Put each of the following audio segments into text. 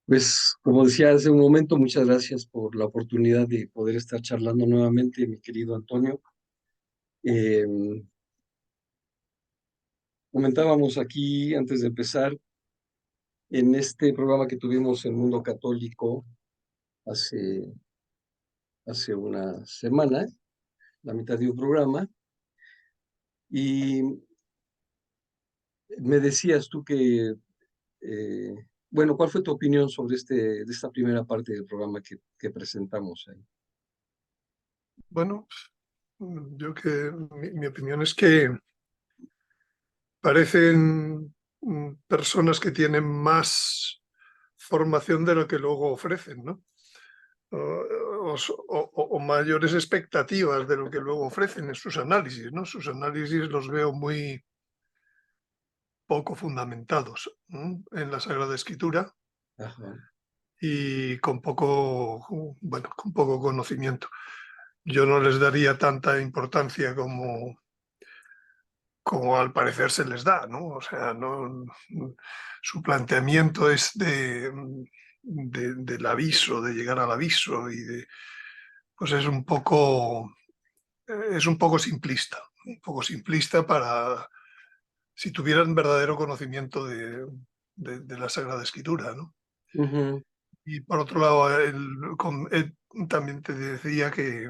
Pues, como decía hace un momento, muchas gracias por la oportunidad de poder estar charlando nuevamente, mi querido Antonio. Eh, Comentábamos aquí, antes de empezar, en este programa que tuvimos en Mundo Católico hace, hace una semana, la mitad de un programa, y me decías tú que, eh, bueno, ¿cuál fue tu opinión sobre de esta primera parte del programa que presentamos ahí? Bueno, yo que mi opinión es que parecen personas que tienen más formación de lo que luego ofrecen, ¿no? O mayores expectativas de lo que luego ofrecen en sus análisis, ¿no? Sus análisis los veo muy poco fundamentados, ¿no?, en la Sagrada Escritura Ajá. y con poco, bueno, con poco conocimiento. Yo no les daría tanta importancia como al parecer se les da, ¿no? O sea, no, su planteamiento es del aviso, de llegar al aviso pues es un poco simplista para si tuvieran verdadero conocimiento de la Sagrada Escritura, ¿no? Ujú. Y por otro lado, también te decía que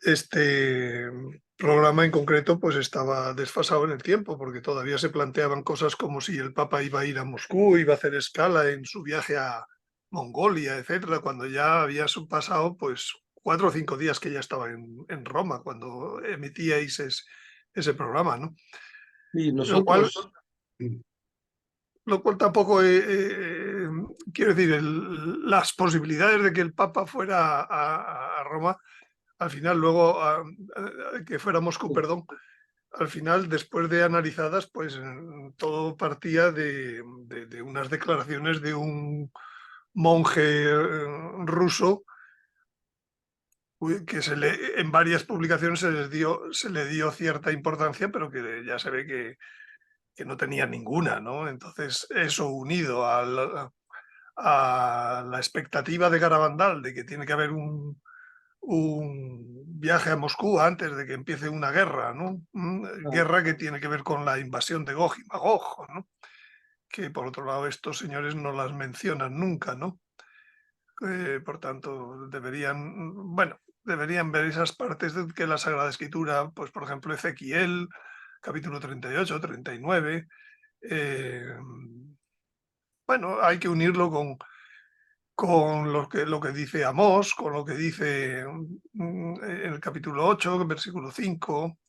este programa en concreto pues estaba desfasado en el tiempo, porque todavía se planteaban cosas como si el Papa iba a ir a Moscú, iba a hacer escala en su viaje a Mongolia, etcétera, cuando ya había pasado pues 4 o 5 días que ya estaba en Roma, cuando emitíais ese programa, ¿no? Y Lo cual, nosotros, lo cual tampoco, quiero decir, las posibilidades de que el Papa fuera a Roma al final, luego, que fuera Moscú, perdón, al final, después de analizadas, pues todo partía de unas declaraciones de un monje ruso que en varias publicaciones se le dio cierta importancia, pero que ya se ve que no tenía ninguna, ¿no? Entonces, eso unido a la expectativa de Garabandal de que tiene que haber un viaje a Moscú antes de que empiece una guerra, ¿no? ah, Guerra que tiene que ver con la invasión de Gog y Magog, ¿no? Que por otro lado estos señores no las mencionan nunca, ¿no? Por tanto, deberían ver esas partes de que la Sagrada Escritura, pues por ejemplo Ezequiel, capítulo 38, 39, bueno, hay que unirlo con lo que dice Amós, con lo que dice en el capítulo 8, versículo 5,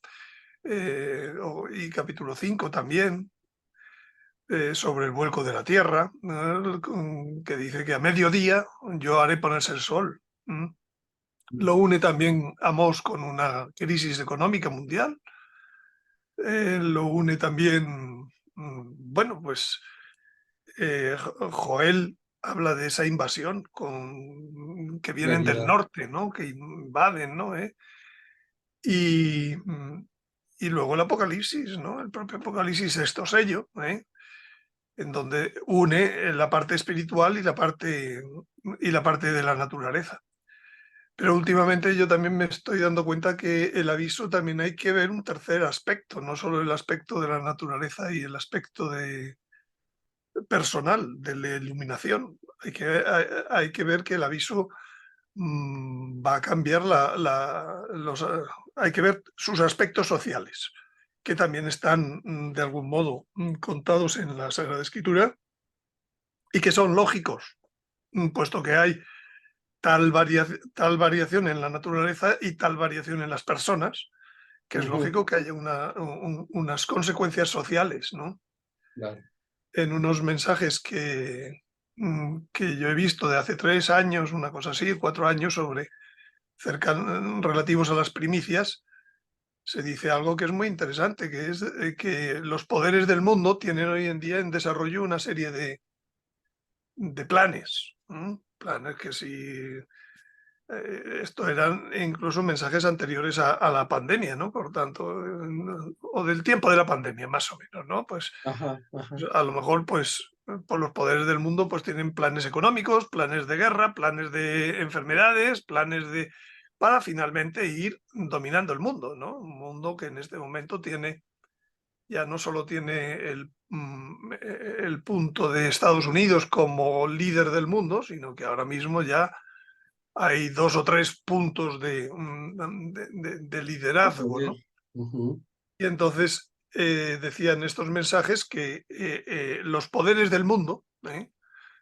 y capítulo 5 también, sobre el vuelco de la tierra, que dice que a mediodía yo haré ponerse el sol. Lo une también Amós con una crisis económica mundial, lo une también, bueno, pues Joel habla de esa invasión que vienen del claridad. norte, ¿no? Que invaden, ¿no? Y, y luego el Apocalipsis, ¿no? El propio Apocalipsis, sexto sello, en donde une la parte espiritual y la parte de la naturaleza. Pero últimamente yo también me estoy dando cuenta que el aviso también hay que ver un tercer aspecto, no solo el aspecto de la naturaleza y el aspecto personal de la iluminación. Hay que ver que el aviso va a cambiar hay que ver sus aspectos sociales, que también están de algún modo contados en la Sagrada Escritura y que son lógicos, puesto que hay tal variación en la naturaleza y tal variación en las personas, que es Ujú. lógico que haya unas consecuencias sociales, ¿no? Claro. En unos mensajes que yo he visto de hace 3 años, una cosa así, 4 años, relativos a las primicias, se dice algo que es muy interesante, que es que los poderes del mundo tienen hoy en día en desarrollo una serie de planes. Planes que si Esto eran incluso mensajes anteriores a la pandemia, ¿no? Por tanto, o del tiempo de la pandemia, más o menos, ¿no? Pues Ajá, ajá. a lo mejor, pues, por los poderes del mundo, pues tienen planes económicos, planes de guerra, planes de enfermedades, planes de para finalmente ir dominando el mundo, ¿no? Un mundo que en este momento tiene, ya no solo tiene el punto de Estados Unidos como líder del mundo, sino que ahora mismo ya hay 2 o 3 puntos de De liderazgo, poder. ¿no? Ujú, Y entonces, decían estos mensajes que, los poderes del mundo,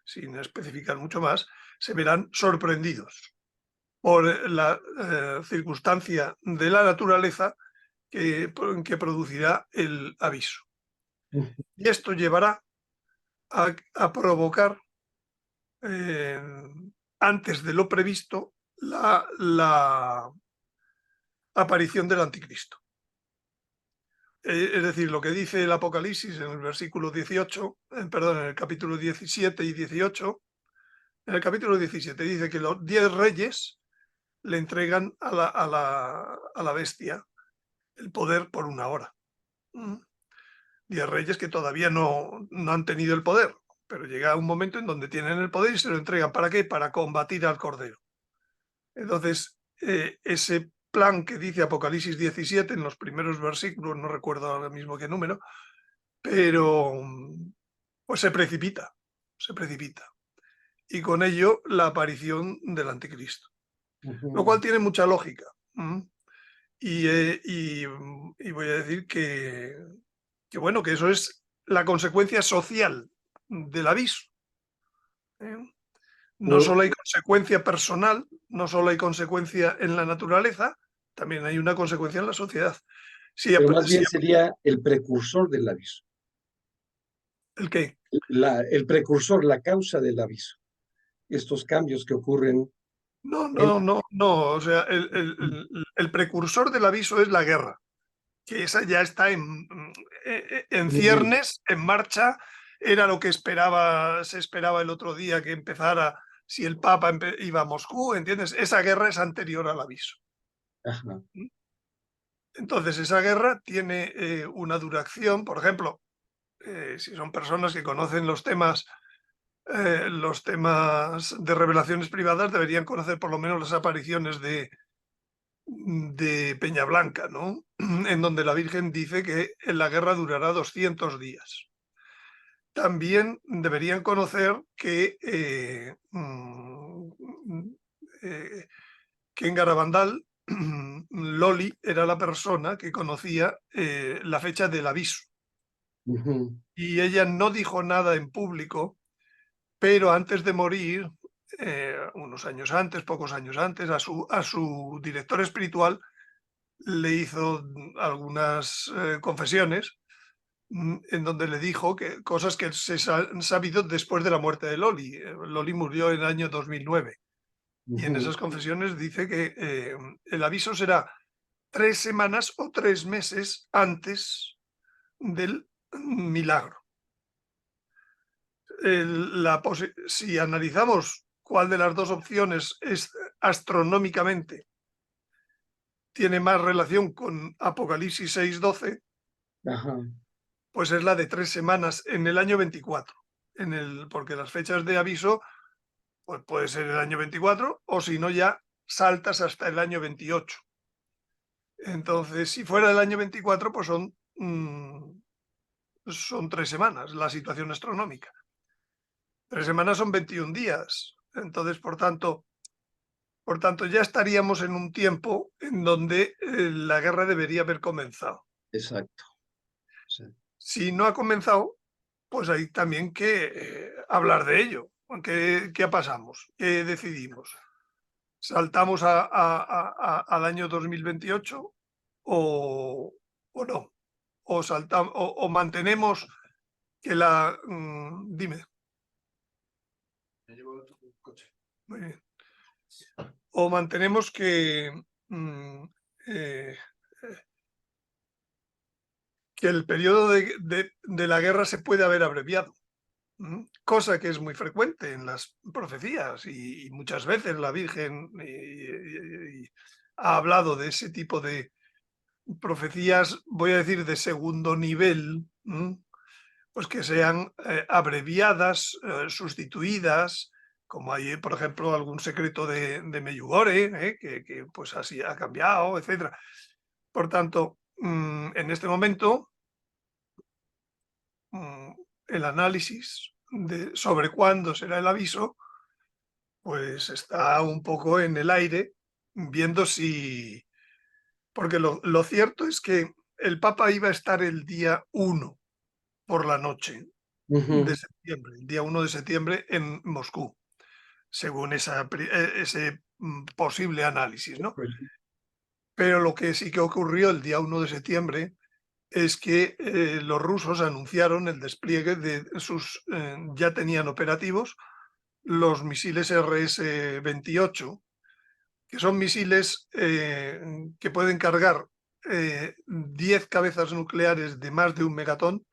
sin especificar mucho más, se verán sorprendidos por la, circunstancia de la naturaleza que producirá el aviso. ujú, Y esto llevará a provocar, eh, antes de lo previsto, la aparición del anticristo. Es decir, lo que dice el Apocalipsis en el versículo 18, perdón, en el capítulo 17 y 18, en el capítulo 17 dice que los 10 reyes le entregan a la bestia el poder por una hora. Mm. 10 reyes que todavía no han tenido el poder, pero llega un momento en donde tienen el poder y se lo entregan. ¿Para qué? Para combatir al Cordero. Entonces, ese plan que dice Apocalipsis 17 en los primeros versículos, no recuerdo ahora mismo qué número, pero pues se precipita. Y con ello la aparición del anticristo, lo ujú. cual tiene mucha lógica. Y voy a decir bueno, que eso es la consecuencia social del aviso. ¿eh? No Por- solo hay consecuencia personal, no solo hay consecuencia en la naturaleza, también hay una consecuencia en la sociedad. Sí, pero más bien sería el precursor del aviso. ¿el qué? El precursor, la causa del aviso. Estos cambios que ocurren No, en... no, no, no. O sea, el precursor del aviso es la guerra, que esa ya está en Ujú, ciernes, en marcha. Era lo que se esperaba el otro día que empezara si el Papa iba a Moscú, ¿entiendes? Esa guerra es anterior al aviso. ajá, Entonces, esa guerra tiene una duración, por ejemplo, si son personas que conocen los temas de revelaciones privadas, deberían conocer por lo menos las apariciones de Peñablanca, ¿no? En donde la Virgen dice que la guerra durará 200 días. También deberían conocer que en Garabandal Loli era la persona que conocía la fecha del aviso. ujú, Y ella no dijo nada en público, pero antes de morir, unos años antes, pocos años antes, a su director espiritual le hizo algunas confesiones, en donde le dijo que cosas que se han sabido después de la muerte de Loli. Loli murió en el año 2009 y en ujú. esas confesiones dice que el aviso será 3 semanas o 3 meses antes del milagro. Si analizamos cuál de las dos opciones es astronómicamente tiene más relación con Apocalipsis 6:12, Ajá, pues es la de 3 semanas en el año 24. Porque las fechas de aviso, pues puede ser el año 24 o si no ya saltas hasta el año 28. Entonces, si fuera el año 24, pues son 3 semanas la situación astronómica. 3 semanas son 21 días. Entonces, por tanto, ya estaríamos en un tiempo en donde la guerra debería haber comenzado. exacto. Sí. Si no ha comenzado, pues hay también que hablar de ello. ¿Qué pasamos? ¿Qué decidimos? ¿Saltamos al año 2028 o no? ¿O mantenemos que dime. Me llevo tu coche. Muy bien. O mantenemos mm, eh, que el periodo de la guerra se puede haber abreviado. cosa que es muy frecuente en las profecías y muchas veces la Virgen ha hablado de ese tipo de profecías, voy a decir, de segundo nivel, pues que sean abreviadas, sustituidas, como hay, por ejemplo, algún secreto de Medjugorje, que pues así ha cambiado, etcétera. Por tanto, en este momento, el análisis sobre cuándo será el aviso, pues está un poco en el aire, viendo si... Porque lo cierto es que el Papa iba a estar el día 1 por la noche de Ujú. septiembre, el día 1 de septiembre en Moscú, según ese posible análisis, ¿no? Pues, Pero lo que sí que ocurrió el día 1 de septiembre es que los rusos anunciaron el despliegue de sus, ya tenían operativos, los misiles RS-28, que son misiles que pueden cargar 10 cabezas nucleares de más de 1 megatón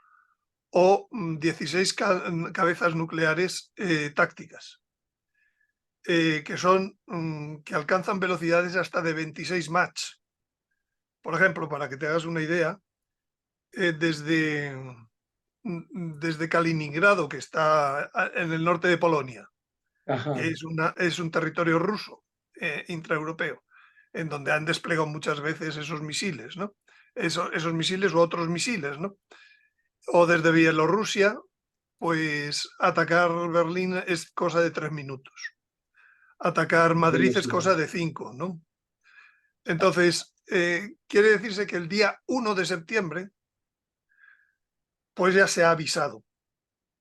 o 16 cabezas nucleares tácticas, que alcanzan velocidades hasta de 26 Mach. Por ejemplo, para que te hagas una idea, desde Kaliningrado, que está en el norte de Polonia, ajá, que es un territorio ruso, intraeuropeo, en donde han desplegado muchas veces esos misiles, ¿no? Esos misiles u otros misiles, ¿no? O desde Bielorrusia, pues atacar Berlín es cosa de 3 minutos. Atacar Madrid es velocidad. cosa de 5, ¿no? Entonces, quiere decirse que el día 1 de septiembre, pues ya se ha avisado,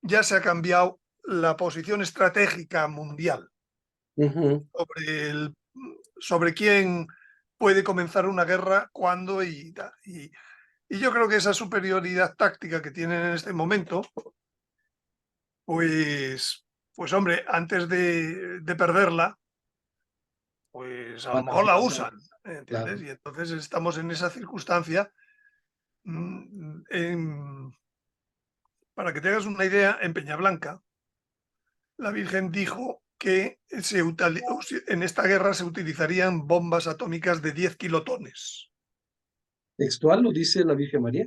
ya se ha cambiado la posición estratégica mundial Ujú. sobre quién puede comenzar una guerra, cuándo y tal. Y yo creo que esa superioridad táctica que tienen en este momento, pues hombre, antes de perderla, pues a lo Van a mejor la utilizar, usan, ¿entiendes? claro. Y entonces estamos en esa circunstancia. Para que te hagas una idea, en Peñablanca, la Virgen dijo que en esta guerra se utilizarían bombas atómicas de 10 kilotones. Textual lo dice la Virgen María.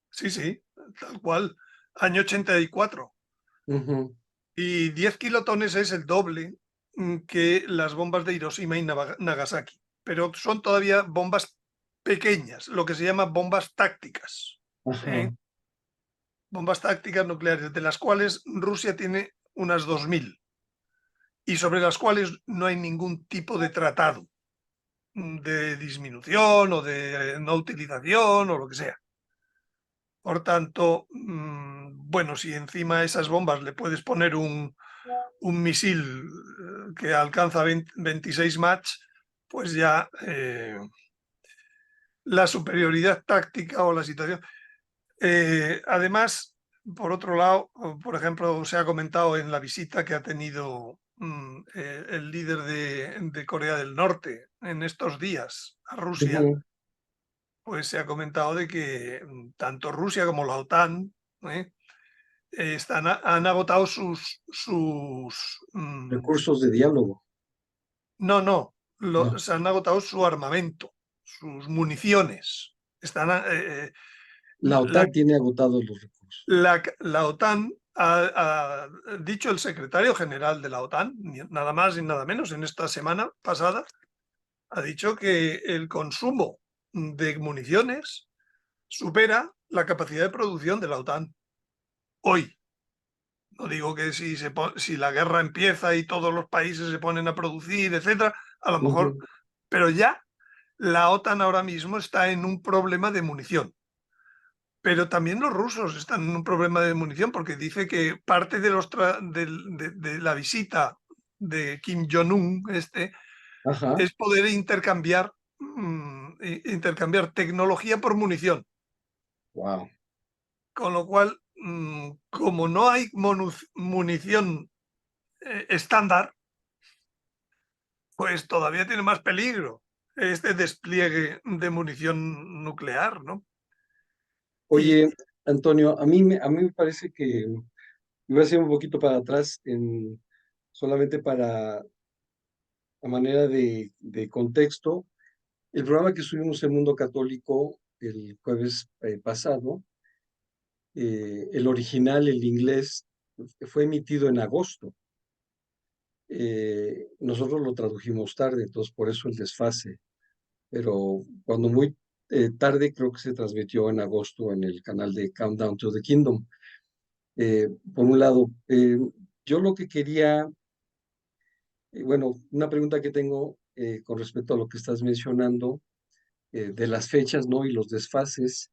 Sí, sí, tal cual, año 84. Ujú. Y 10 kilotones es el doble que las bombas de Hiroshima y Nagasaki. Pero son todavía bombas pequeñas, lo que se llama bombas tácticas. ¿Eh? Ajá. Bombas tácticas nucleares, de las cuales Rusia tiene unas 2000 y sobre las cuales no hay ningún tipo de tratado de disminución o de no utilización o lo que sea. Por tanto, bueno, si encima a esas bombas le puedes poner un misil que alcanza 26 Mach, pues ya la superioridad táctica o la situación. Además, por otro lado, por ejemplo, se ha comentado en la visita que ha tenido el líder de Corea del Norte en estos días a Rusia, Ujú. pues se ha comentado de que tanto Rusia como la OTAN ¿eh? Han agotado Recursos de diálogo. no, no, No. se han agotado su armamento, sus municiones. Están, La la, OTAN tiene agotados los recursos. la OTAN ha dicho el secretario general de la OTAN, nada más y nada menos, en esta semana pasada, ha dicho que el consumo de municiones supera la capacidad de producción de la OTAN hoy. No digo que si la guerra empieza y todos los países se ponen a producir, etcétera, a lo mejor, Ujú. pero ya la OTAN ahora mismo está en un problema de munición. Pero también los rusos están en un problema de munición porque dice que parte de la visita de Kim Jong-un Ajá. es poder intercambiar tecnología por munición. Wow. Con lo cual, como no hay munición estándar, pues todavía tiene más peligro este despliegue de munición nuclear, ¿no? Y Oye, Antonio, a mí me parece que voy a hacer un poquito para atrás, solamente a manera de contexto. El programa que subimos en Mundo Católico el jueves pasado, el original, el inglés, fue emitido en agosto. Nosotros lo tradujimos tarde, entonces por eso el desfase. Pero cuando muy tarde, creo que se transmitió en agosto en el canal de Countdown to the Kingdom. Por un lado, yo lo que quería, bueno, una pregunta que tengo con respecto a lo que estás mencionando, de las fechas, ¿no? Y los desfases,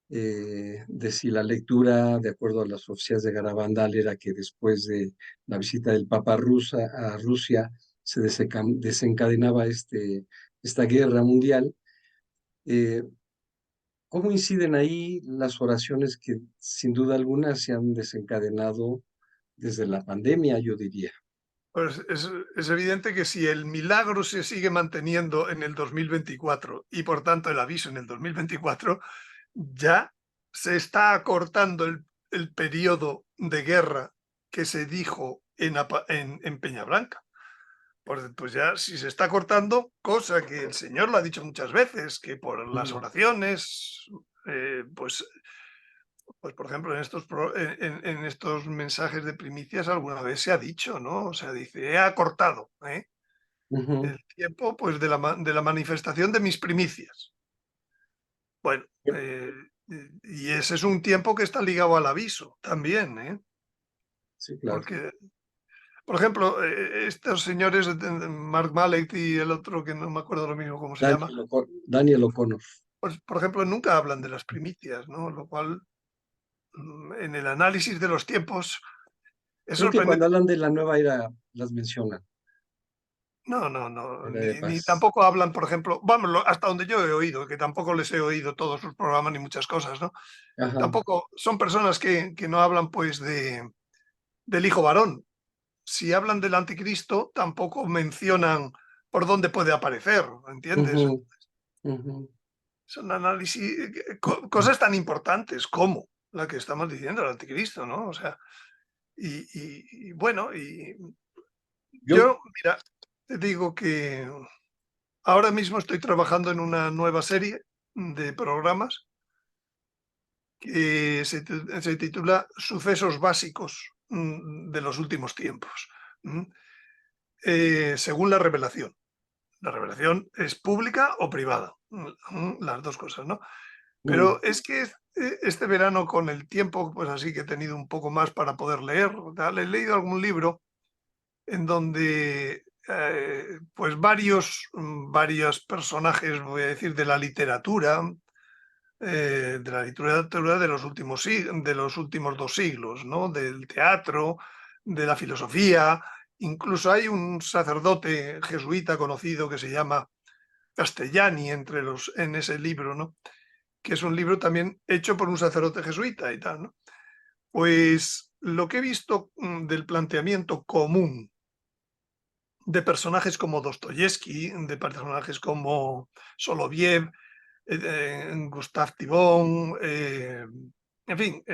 de si la lectura, de acuerdo a las profecías de Garabandal, era que después de la visita del Papa a Rusia se desencadenaba esta guerra mundial. Eh, ¿Cómo inciden ahí las oraciones que sin duda alguna se han desencadenado desde la pandemia, yo diría? Pues es evidente que si el milagro se sigue manteniendo en el 2024 y por tanto el aviso en el 2024, ya se está acortando el periodo de guerra que se dijo en Peñablanca. Pues ya si se está cortando, cosa que el Señor lo ha dicho muchas veces, que por las Mm, oraciones, pues por ejemplo, en estos mensajes de primicias alguna vez se ha dicho, ¿no? O sea, dice, he acortado ujú. el tiempo pues, de la manifestación de mis primicias. Bueno, y ese es un tiempo que está ligado al aviso también, ¿eh? Sí, claro. Porque, por ejemplo, estos señores, Mark Malek y el otro, que no me acuerdo lo mismo cómo se llama, Daniel O'Connor. pues, por ejemplo, nunca hablan de las primicias, ¿no? Lo cual, en el análisis de los tiempos, es Creo que cuando sorprendente. hablan de la nueva era las mencionan, No, no, no, era de ni paz. tampoco hablan, por ejemplo, vamos, hasta donde yo he oído, que tampoco les he oído todos sus programas ni muchas cosas, ¿no? Ajá. Tampoco son personas que no hablan, pues, del hijo varón. Si hablan del anticristo, tampoco mencionan por dónde puede aparecer, ¿entiendes? Ujú, ujú. Son análisis, cosas tan importantes como la que estamos diciendo, el anticristo, ¿no? O sea, y bueno, y Yo, yo, mira, te digo que ahora mismo estoy trabajando en una nueva serie de programas que se titula Sucesos básicos de los últimos tiempos, según la revelación. La revelación es pública o privada, las dos cosas, ¿no? mm, Pero es que este verano, con el tiempo, pues así que he tenido un poco más para poder leer, tal, he leído algún libro en donde pues varios personajes, voy a decir, de la literatura de los últimos 2 siglos, ¿no? Del teatro, de la filosofía. Incluso hay un sacerdote jesuita conocido que se llama Castellani en ese libro, ¿no? Que es un libro también hecho por un sacerdote jesuita y tal, ¿no? Pues lo que he visto del planteamiento común de personajes como Dostoyevsky, de personajes como Soloviev, Gustave Thibon, en fin,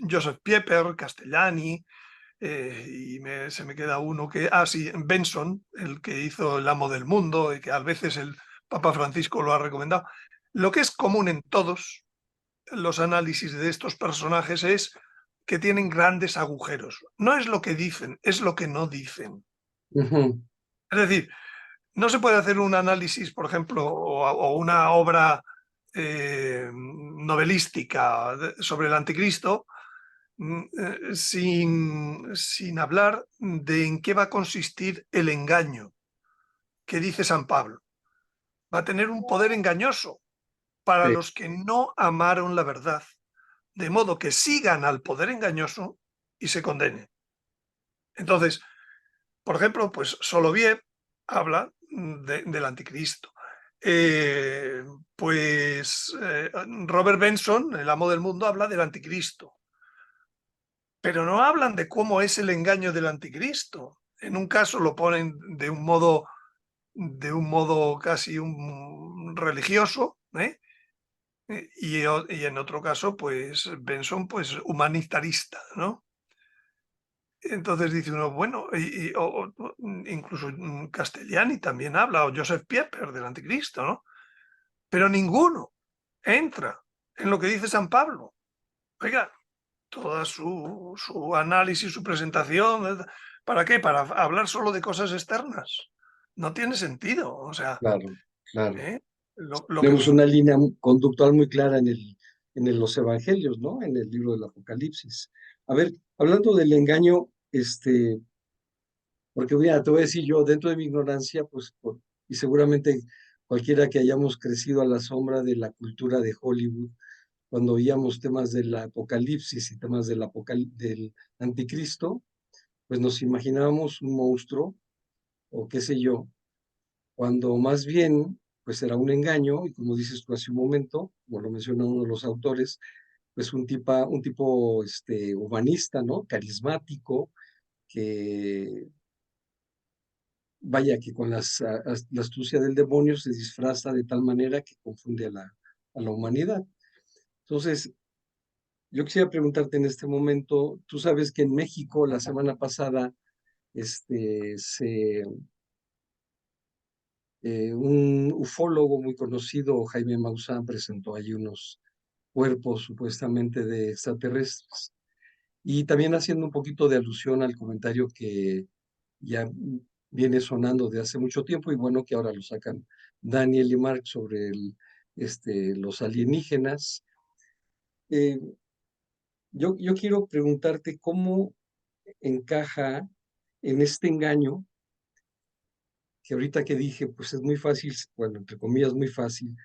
Joseph Pieper, Castellani, se me queda uno sí, Benson, el que hizo El amo del mundo y que a veces el Papa Francisco lo ha recomendado. Lo que es común en todos los análisis de estos personajes es que tienen grandes agujeros. No es lo que dicen, es lo que no dicen. ujú, Es decir, no se puede hacer un análisis, por ejemplo, o una obra novelística sobre el anticristo sin hablar de en qué va a consistir el engaño que dice San Pablo. Va a tener un poder engañoso para sí, los que no amaron la verdad, de modo que sigan al poder engañoso y se condenen. Entonces, por ejemplo, pues Soloviev habla del anticristo. Eh, Robert Benson, el amo del mundo, habla del anticristo, pero no hablan de cómo es el engaño del anticristo. En un caso lo ponen de un modo casi religioso, ¿eh? Y en otro caso, pues Benson, pues humanitarista, ¿no? Entonces dice uno, bueno, incluso Castellani también habla, o Joseph Pieper del Anticristo, ¿no? Pero ninguno entra en lo que dice San Pablo. Oiga, toda su análisis, su presentación, ¿para qué? ¿Para hablar solo de cosas externas? No tiene sentido, o sea, Claro, claro. ¿eh? Lo que Tenemos nosotros... una línea conductual muy clara los evangelios, ¿no? En el libro del Apocalipsis. A ver, hablando del engaño, porque mira, te voy a decir yo, dentro de mi ignorancia, pues, y seguramente cualquiera que hayamos crecido a la sombra de la cultura de Hollywood, cuando oíamos temas del Apocalipsis y temas del Anticristo, pues nos imaginábamos un monstruo, o qué sé yo, cuando más bien, pues era un engaño, y como dices tú hace un momento, como lo menciona uno de los autores, pues un tipo humanista, ¿no? Carismático, que vaya que con la astucia del demonio se disfraza de tal manera que confunde a la humanidad. Entonces, yo quisiera preguntarte en este momento, tú sabes que en México la semana pasada, este, se, un ufólogo muy conocido, Jaime Maussan, presentó allí unos cuerpos supuestamente de extraterrestres. Y también haciendo un poquito de alusión al comentario que ya viene sonando de hace mucho tiempo y bueno, que ahora lo sacan Daniel y Mark sobre los alienígenas. Eh, yo quiero preguntarte cómo encaja en este engaño que ahorita que dije, pues es muy fácil, bueno, entre comillas, muy fácil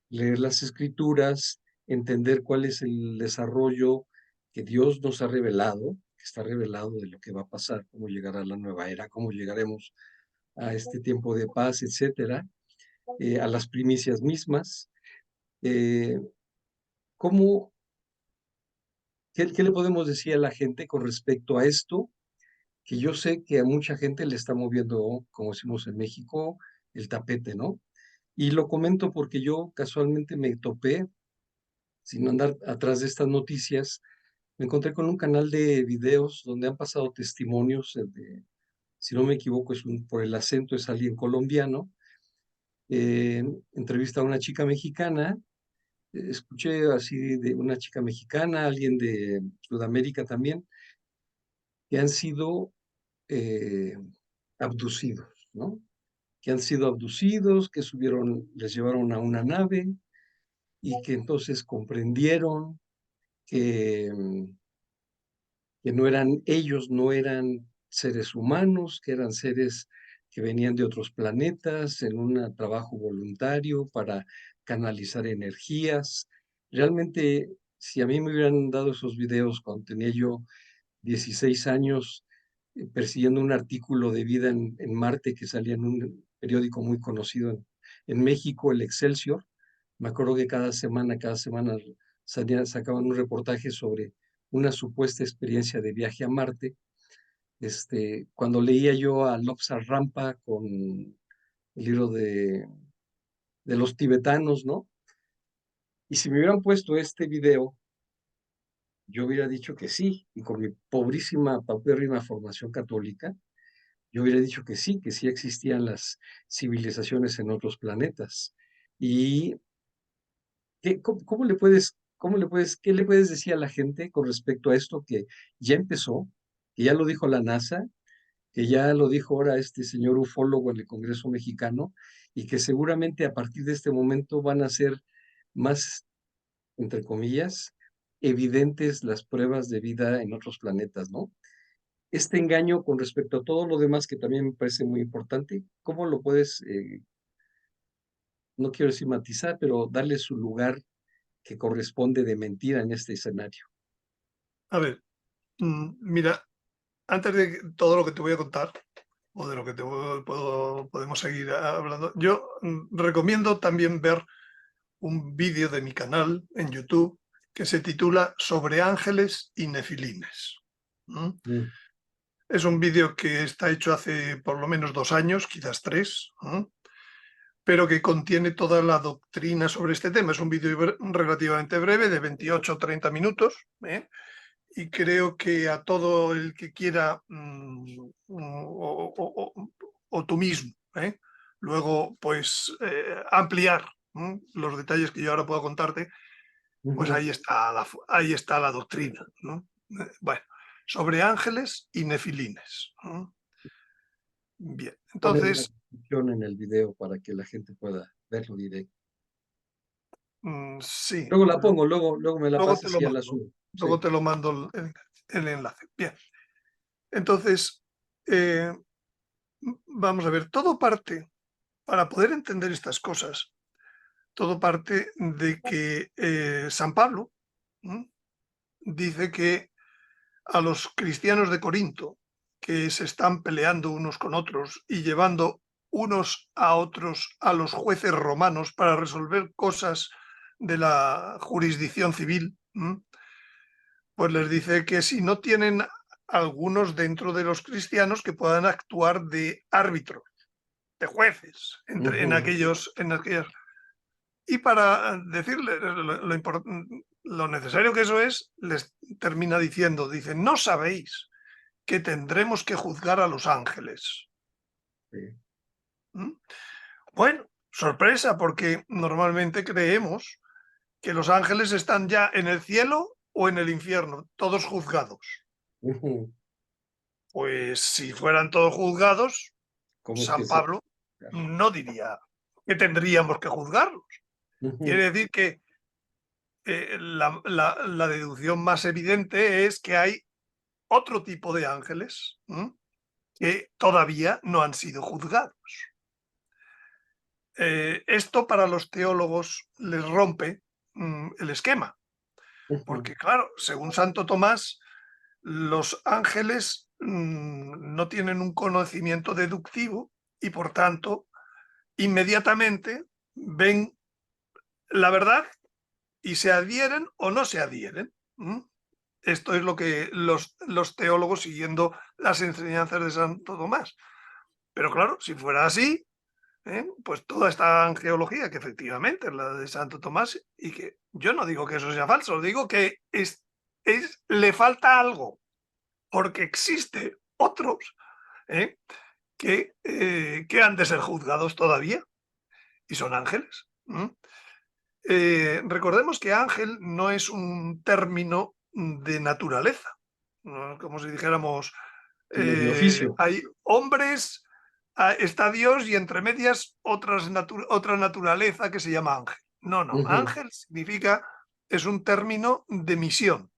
leer las escrituras, entender cuál es el desarrollo que Dios nos ha revelado, que está revelado de lo que va a pasar, cómo llegará la nueva era, cómo llegaremos a este tiempo de paz, etcétera, a las primicias mismas. Eh, ¿Cómo, qué le podemos decir a la gente con respecto a esto? Que yo sé que a mucha gente le está moviendo, como decimos en México, el tapete, ¿no? Y lo comento porque yo casualmente me topé, sin andar atrás de estas noticias, me encontré con un canal de videos donde han pasado testimonios si no me equivoco, por el acento es alguien colombiano, entrevista a una chica mexicana, escuché así de una chica mexicana, alguien de Sudamérica también, que han sido eh, abducidos, ¿no? Que han sido abducidos, que les llevaron a una nave y que entonces comprendieron que, que no eran ellos, no eran seres humanos, que eran seres que venían de otros planetas en un trabajo voluntario para canalizar energías. Realmente, si a mí me hubieran dado esos videos cuando tenía yo 16 años, persiguiendo un artículo de vida en Marte que salía en un periódico muy conocido en México, el Excelsior. Me acuerdo que cada semana sacaban un reportaje sobre una supuesta experiencia de viaje a Marte. Cuando leía yo a Lobsang Rampa con el libro de los tibetanos, ¿no? Y si me hubieran puesto este video, yo hubiera dicho que sí, y con mi pobrísima, paupérrima formación católica, yo hubiera dicho que sí existían las civilizaciones en otros planetas. ¿Y qué le puedes decir a la gente con respecto a esto que ya empezó, que ya lo dijo la NASA, que ya lo dijo ahora este señor ufólogo en el Congreso mexicano, y que seguramente a partir de este momento van a ser más, entre comillas, evidentes las pruebas de vida en otros planetas, ¿no? Este engaño con respecto a todo lo demás que también me parece muy importante, ¿cómo lo puedes, no quiero decir matizar, pero darle su lugar que corresponde de mentira en este escenario? A ver, mira, antes de todo lo que te voy a contar, o de lo que podemos seguir hablando, yo recomiendo también ver un vídeo de mi canal en YouTube que se titula Sobre ángeles y nefilines. Mm, Es un vídeo que está hecho hace por lo menos 2 años, quizás 3, pero que contiene toda la doctrina sobre este tema. Es un vídeo relativamente breve, de 28 o 30 minutos, y creo que a todo el que quiera, o tú mismo, luego pues ampliar los detalles que yo ahora puedo contarte, pues Ujú. ahí está la doctrina, ¿no? Bueno, sobre ángeles y nefilines, ¿no? Bien, Poner una entonces, descripción en el video para que la gente pueda verlo directo. sí, Luego la pongo, luego me la luego te pasas lo y ya la mando, subo. luego Sí. te lo mando el enlace. Bien, entonces, eh, vamos a ver, todo parte, para poder entender estas cosas, todo parte de que San Pablo dice que a los cristianos de Corinto, que se están peleando unos con otros y llevando unos a otros a los jueces romanos para resolver cosas de la jurisdicción civil, pues les dice que si no tienen algunos dentro de los cristianos que puedan actuar de árbitros, de jueces, Ujú. en aquellas. Y para decirles lo necesario que eso es, les termina diciendo, dice, no sabéis que tendremos que juzgar a los ángeles. Sí. ¿Mm? Bueno, sorpresa, porque normalmente creemos que los ángeles están ya en el cielo o en el infierno, todos juzgados. Ujú. Pues si fueran todos juzgados, ¿Cómo es que San se... Pablo Claro. no diría que tendríamos que juzgarlos. Ujú. Quiere decir que la deducción más evidente es que hay otro tipo de ángeles que todavía no han sido juzgados. Esto para los teólogos les rompe el esquema, Ujú. porque claro, según Santo Tomás, los ángeles no tienen un conocimiento deductivo y por tanto inmediatamente ven la verdad y se adhieren o no se adhieren. Esto es lo que los teólogos siguiendo las enseñanzas de Santo Tomás. Pero claro, si fuera así, pues toda esta angeología, que efectivamente es la de Santo Tomás, y que yo no digo que eso sea falso, digo que le falta algo, porque existe otros ¿eh? Que han de ser juzgados todavía, y son ángeles. Recordemos que ángel no es un término de naturaleza, ¿no? Como si dijéramos, Sino de oficio. hay hombres, está Dios y entre medias otra naturaleza que se llama ángel. No, no, Ujú. ángel significa, es un término de misión,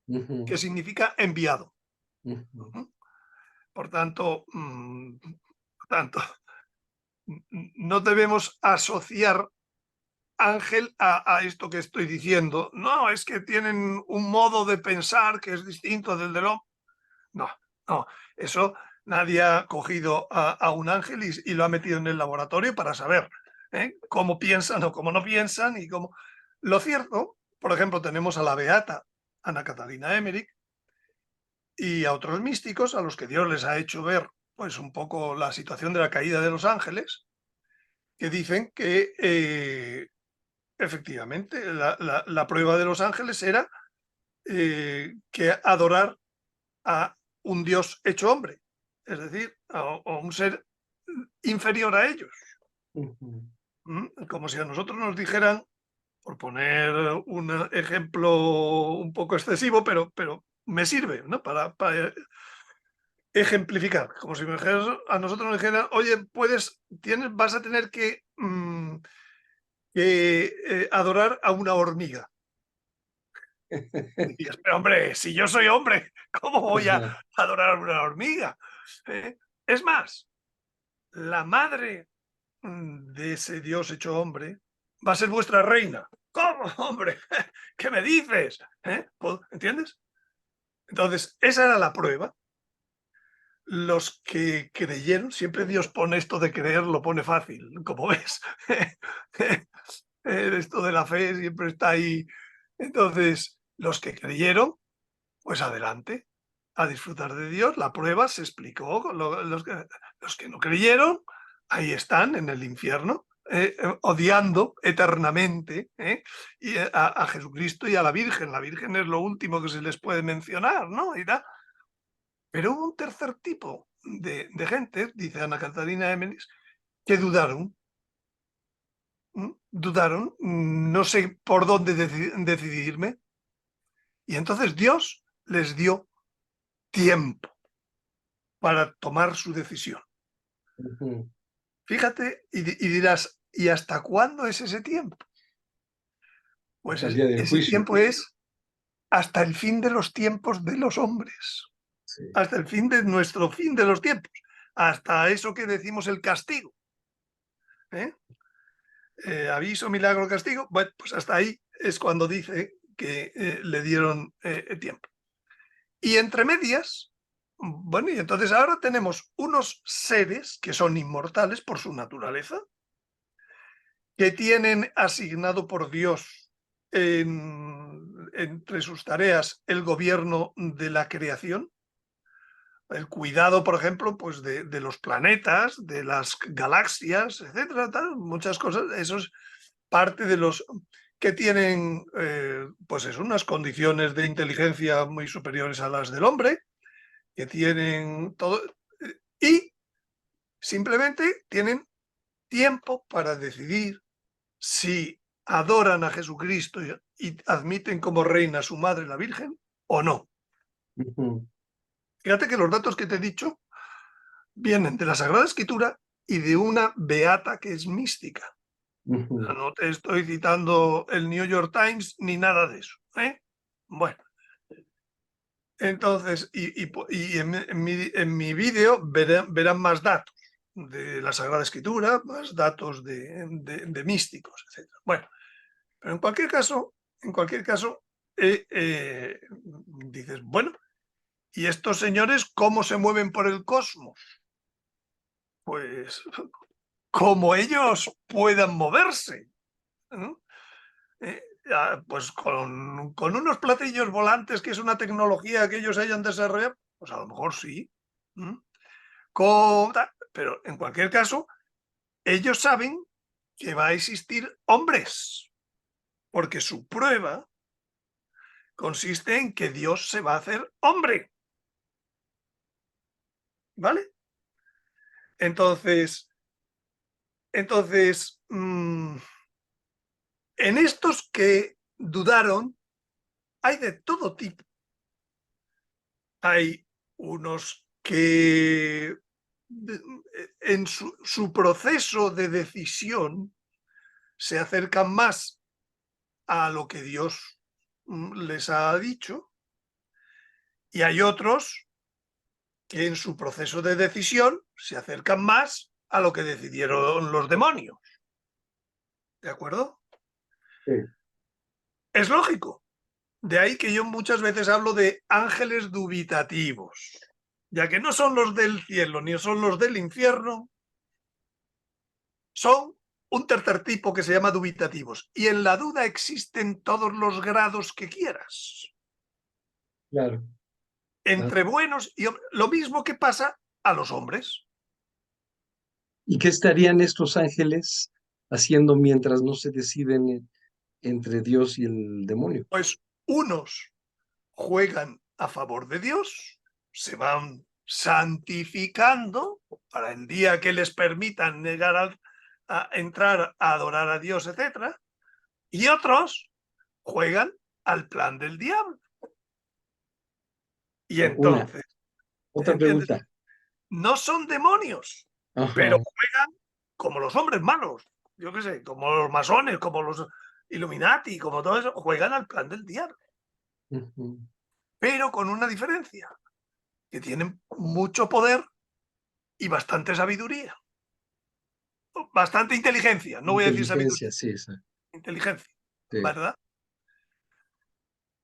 Ujú. que significa enviado. Ujú. Por tanto, no debemos asociar ángel a esto que estoy diciendo. No, es que tienen un modo de pensar que es distinto del del hombre. No, no, eso nadie ha cogido a un ángel y lo ha metido en el laboratorio para saber cómo piensan o cómo no piensan y cómo... Lo cierto, por ejemplo, tenemos a la beata Ana Catalina Emmerich y a otros místicos a los que Dios les ha hecho ver pues un poco la situación de la caída de los ángeles, que dicen que efectivamente la prueba de los ángeles era que adorar a un Dios hecho hombre, es decir, a un ser inferior a ellos. Ujú. Como si a nosotros nos dijeran, por poner un ejemplo un poco excesivo, pero me sirve, ¿no? Para ejemplificar, como si a nosotros nos dijeran, oye, vas a tener que adorar a una hormiga. Y dices, pero hombre, si yo soy hombre, ¿cómo voy a Ajá. adorar a una hormiga? ¿Eh? Es más, la madre de ese Dios hecho hombre va a ser vuestra reina. ¿Cómo, hombre? ¿Qué me dices? ¿Entiendes? Entonces, esa era la prueba. Los que creyeron, siempre Dios pone esto de creer, lo pone fácil, como ves. Esto de la fe siempre está ahí. Entonces, los que creyeron, pues adelante, a disfrutar de Dios. La prueba se explicó. Los que no creyeron, ahí están, en el infierno, odiando eternamente y a Jesucristo y a la Virgen. La Virgen es lo último que se les puede mencionar, ¿no? Pero hubo un tercer tipo de gente, dice Ana Catalina Emilis, que dudaron. Dudaron, no sé por dónde decidirme. Y entonces Dios les dio tiempo para tomar su decisión. Ujú. Fíjate, y dirás, ¿y hasta cuándo es ese tiempo? Pues Hasta el día del ese juicio. tiempo es hasta el fin de los tiempos de los hombres, Sí. hasta el fin de nuestro fin de los tiempos, hasta eso que decimos el castigo. Aviso, milagro, castigo. Bueno, pues hasta ahí es cuando dice que le dieron tiempo. Y entre medias, bueno, y entonces ahora tenemos unos seres que son inmortales por su naturaleza, que tienen asignado por Dios entre sus tareas el gobierno de la creación, el cuidado, por ejemplo, pues de los planetas, de las galaxias, etcétera, muchas cosas. Eso es parte de los que tienen, pues es unas condiciones de inteligencia muy superiores a las del hombre, que tienen todo, y simplemente tienen tiempo para decidir si adoran a Jesucristo y admiten como reina a su madre, la Virgen, o no. Ujú. Fíjate que los datos que te he dicho vienen de la Sagrada Escritura y de una beata que es mística. Ujú. No te estoy citando el New York Times ni nada de eso. Bueno, entonces, y en mi vídeo verán más datos de la Sagrada Escritura, más datos de místicos, etc. Bueno, pero en cualquier caso, dices, bueno, ¿y estos señores cómo se mueven por el cosmos? Pues como ellos puedan moverse, ¿no? Pues con unos platillos volantes, que es una tecnología que ellos hayan desarrollado, pues a lo mejor sí. Pero en cualquier caso, ellos saben que va a existir hombres, porque su prueba consiste en que Dios se va a hacer hombre. ¿Vale? Entonces, en estos que dudaron, hay de todo tipo. Hay unos que en su proceso de decisión se acercan más a lo que Dios les ha dicho, y hay otros que en su proceso de decisión se acercan más a lo que decidieron los demonios. ¿De acuerdo? Sí. Es lógico. De ahí que yo muchas veces hablo de ángeles dubitativos, ya que no son los del cielo ni son los del infierno, son un tercer tipo que se llama dubitativos. Y en la duda existen todos los grados que quieras, Claro, claro. entre buenos y lo mismo que pasa a los hombres. ¿Y qué estarían estos ángeles haciendo mientras no se deciden entre Dios y el demonio? Pues unos juegan a favor de Dios, se van santificando para el día que les permitan a entrar a adorar a Dios, etc. Y otros juegan al plan del diablo. Y Una, entonces, otra ¿entiendes? pregunta. No son demonios, pero Ajá. juegan como los hombres malos, yo qué sé, como los masones, como los Illuminati, como todo eso, juegan al plan del diablo, Ujú. pero con una diferencia, que tienen mucho poder y bastante sabiduría, bastante inteligencia, no voy a decir Inteligencia, sabiduría, sí, esa. inteligencia, Sí. ¿verdad?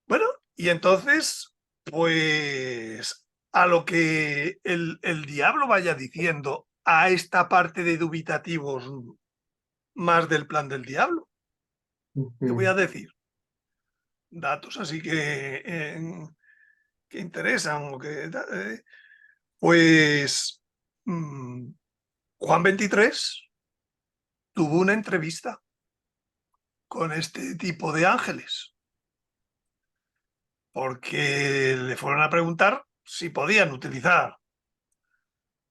Bueno, y entonces, pues a lo que el diablo vaya diciendo a esta parte de dubitativos más del plan del diablo, te voy Ujú. a decir datos así que interesan, pues Juan 23 tuvo una entrevista con este tipo de ángeles, porque le fueron a preguntar si podían utilizar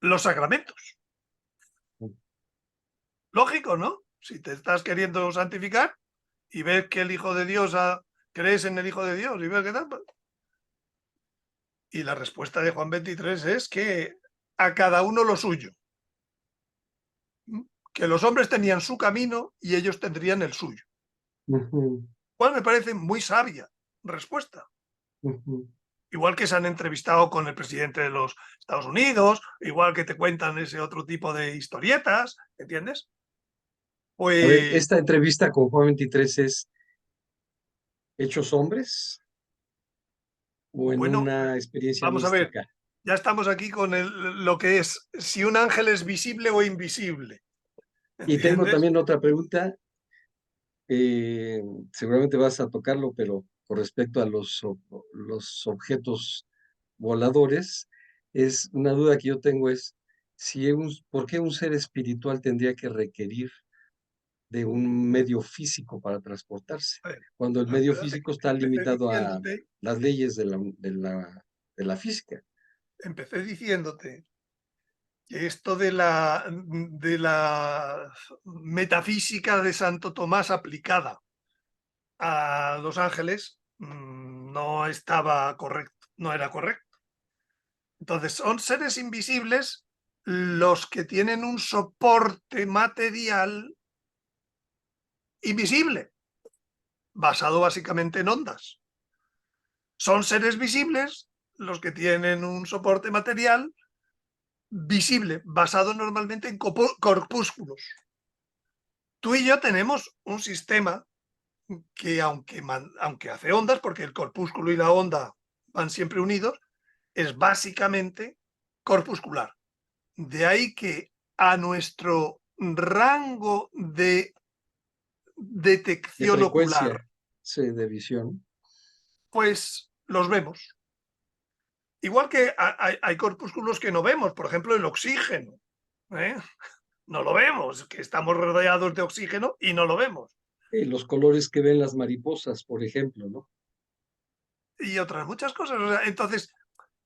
los sacramentos. Lógico, ¿no? Si te estás queriendo santificar y ves que el Hijo de Dios, crees en el Hijo de Dios y ves que tal. Y la respuesta de Juan 23 es que a cada uno lo suyo. Que los hombres tenían su camino y ellos tendrían el suyo. Cual me parece muy sabia respuesta. Igual que se han entrevistado con el presidente de los Estados Unidos, igual que te cuentan ese otro tipo de historietas, ¿entiendes? A ver, Pues esta entrevista con Juan 23 es ¿hechos hombres o en bueno, una experiencia vamos a ver, mística? ya estamos aquí con lo que es si un ángel es visible o invisible, Y tengo ¿entiendes? también otra pregunta, seguramente vas a tocarlo, pero con respecto a los objetos voladores, es una duda que yo tengo es si ¿por qué un ser espiritual tendría que requerir de un medio físico para transportarse, A ver, cuando el no, medio espérate, físico está empecé limitado a diciéndote, las leyes de la física? empecé diciéndote que esto de la metafísica de Santo Tomás aplicada a los ángeles no estaba correcto, no era correcto. Entonces, son seres invisibles los que tienen un soporte material invisible, basado básicamente en ondas. Son seres visibles los que tienen un soporte material visible, basado normalmente en corpúsculos. Tú y yo tenemos un sistema que aunque hace ondas, porque el corpúsculo y la onda van siempre unidos, es básicamente corpuscular. De ahí que a nuestro rango de ¿Qué detección frecuencia ocular, de visión? pues los vemos. Igual que hay corpúsculos que no vemos, por ejemplo, el oxígeno. ¿eh? No lo vemos, que estamos rodeados de oxígeno y no lo vemos. Los colores que ven las mariposas, por ejemplo, ¿no? Y otras muchas cosas. O sea, entonces,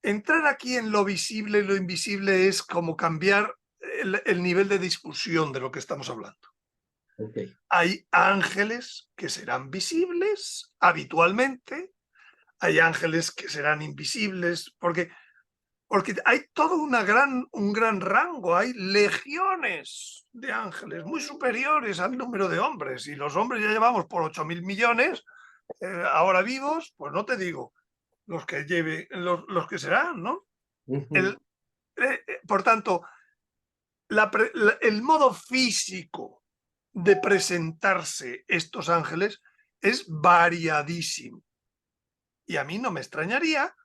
entrar aquí en lo visible y lo invisible es como cambiar el nivel de discusión de lo que estamos hablando. Ok. Hay ángeles que serán visibles habitualmente, hay ángeles que serán invisibles, porque hay todo un gran rango, hay legiones de ángeles muy superiores al número de hombres, y los hombres ya llevamos por 8.000 millones ahora vivos, pues no te digo los que los que serán, ¿no? Ujú. Por tanto, el modo físico de presentarse estos ángeles es variadísimo. Y a mí no me extrañaría,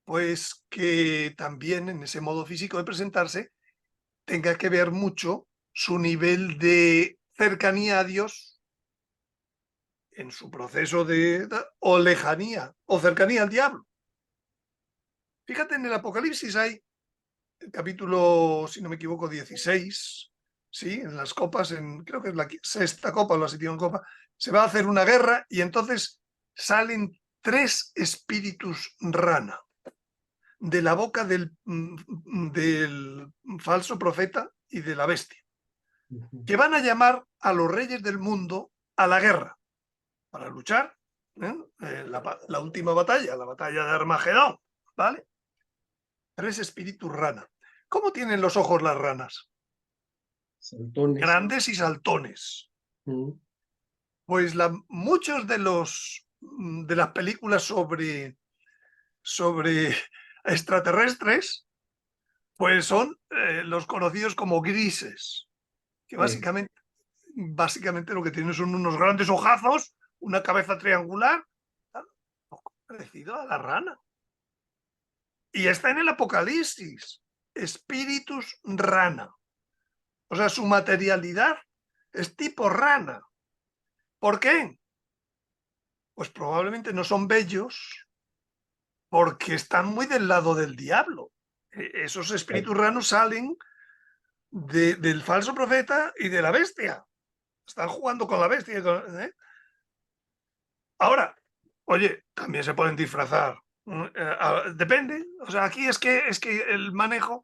pues, que también en ese modo físico de presentarse tenga que ver mucho su nivel de cercanía a Dios en su proceso o lejanía o cercanía al diablo. Fíjate, en el Apocalipsis hay el capítulo, si no me equivoco, 16, ¿sí? En las copas, creo que es la sexta copa o la séptima copa, se va a hacer una guerra y entonces salen 3 espíritus rana de la boca del falso profeta y de la bestia, Ujú. que van a llamar a los reyes del mundo a la guerra, para luchar, la última batalla, la batalla de Armagedón, ¿vale? 3 espíritus rana. ¿Cómo tienen los ojos las ranas? Saltones. Grandes y saltones. Ujú. Pues muchos de las películas sobre extraterrestres, pues son los conocidos como grises, que Eh, básicamente lo que tienen son unos grandes ojazos, una cabeza triangular, un poco parecido a la rana. Y está en el Apocalipsis, espíritus rana. O sea, su materialidad es tipo rana. ¿Por qué? Pues probablemente no son bellos porque están muy del lado del diablo. Esos eh, espíritus ranos salen del falso profeta y de la bestia. Están jugando con la bestia. ¿Eh? Ahora, oye, también se pueden disfrazar. Depende. O sea, aquí es que el manejo,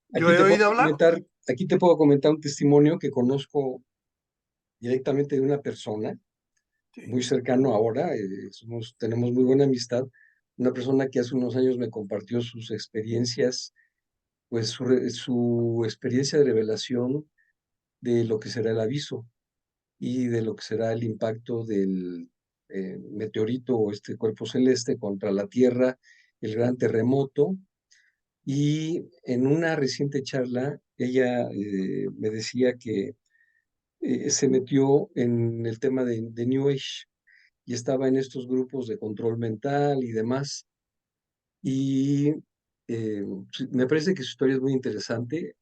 yo Aquí he te puedo oído hablar. comentar, aquí te puedo comentar un testimonio que conozco directamente de una persona Sí, muy cercano ahora, tenemos muy buena amistad, una persona que hace unos años me compartió sus experiencias, pues su experiencia de revelación de lo que será el aviso y de lo que será el impacto del meteorito o este cuerpo celeste contra la Tierra, el gran terremoto. Y en una reciente charla, ella me decía que se metió en el tema de New Age y estaba en estos grupos de control mental y demás. Y me parece que su historia es muy interesante.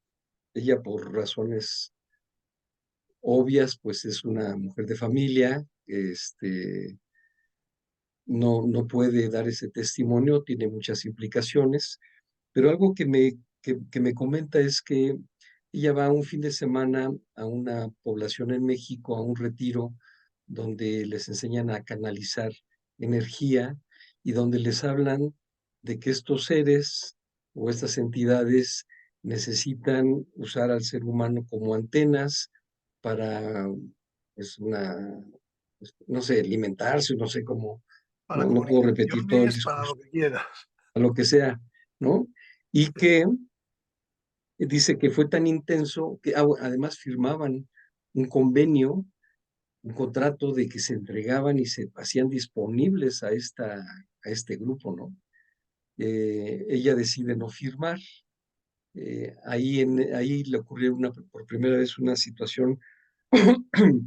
Ella, por razones obvias, pues es una mujer de familia, no puede dar ese testimonio, tiene muchas implicaciones, pero algo que me comenta es que ella va un fin de semana a una población en México, a un retiro, donde les enseñan a canalizar energía y donde les hablan de que estos seres o estas entidades necesitan usar al ser humano como antenas para, pues, no sé, alimentarse, no sé cómo, para no puedo repetir todo el comunicaciones, para discurso, lo que quieras. a lo que sea, ¿no? Y Sí, que dice que fue tan intenso que además firmaban un convenio, un contrato de que se entregaban y se hacían disponibles a este grupo, ¿no? Ella decide no firmar. Ahí le ocurrió por primera vez una situación,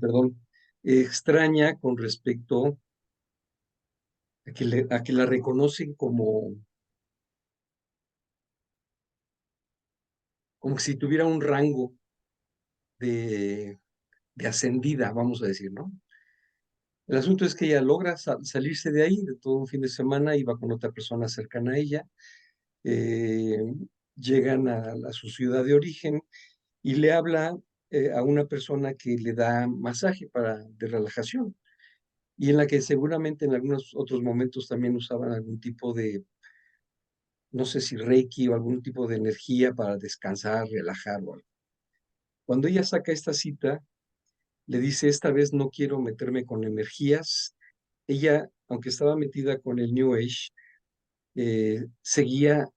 perdón, extraña con respecto a que la reconocen como si tuviera un rango de, de ascendida, vamos a decir, ¿no? El asunto es que ella logra salirse de ahí, de todo un fin de semana, iba con otra persona cercana a ella, eh, llegan a su ciudad de origen y le habla a una persona que le da masaje de relajación y en la que seguramente en algunos otros momentos también usaban algún tipo de, no sé si Reiki o algún tipo de energía para descansar, relajar o algo. Cuando ella saca esta cita, le dice, esta vez no quiero meterme con energías. Ella, aunque estaba metida con el New Age, seguía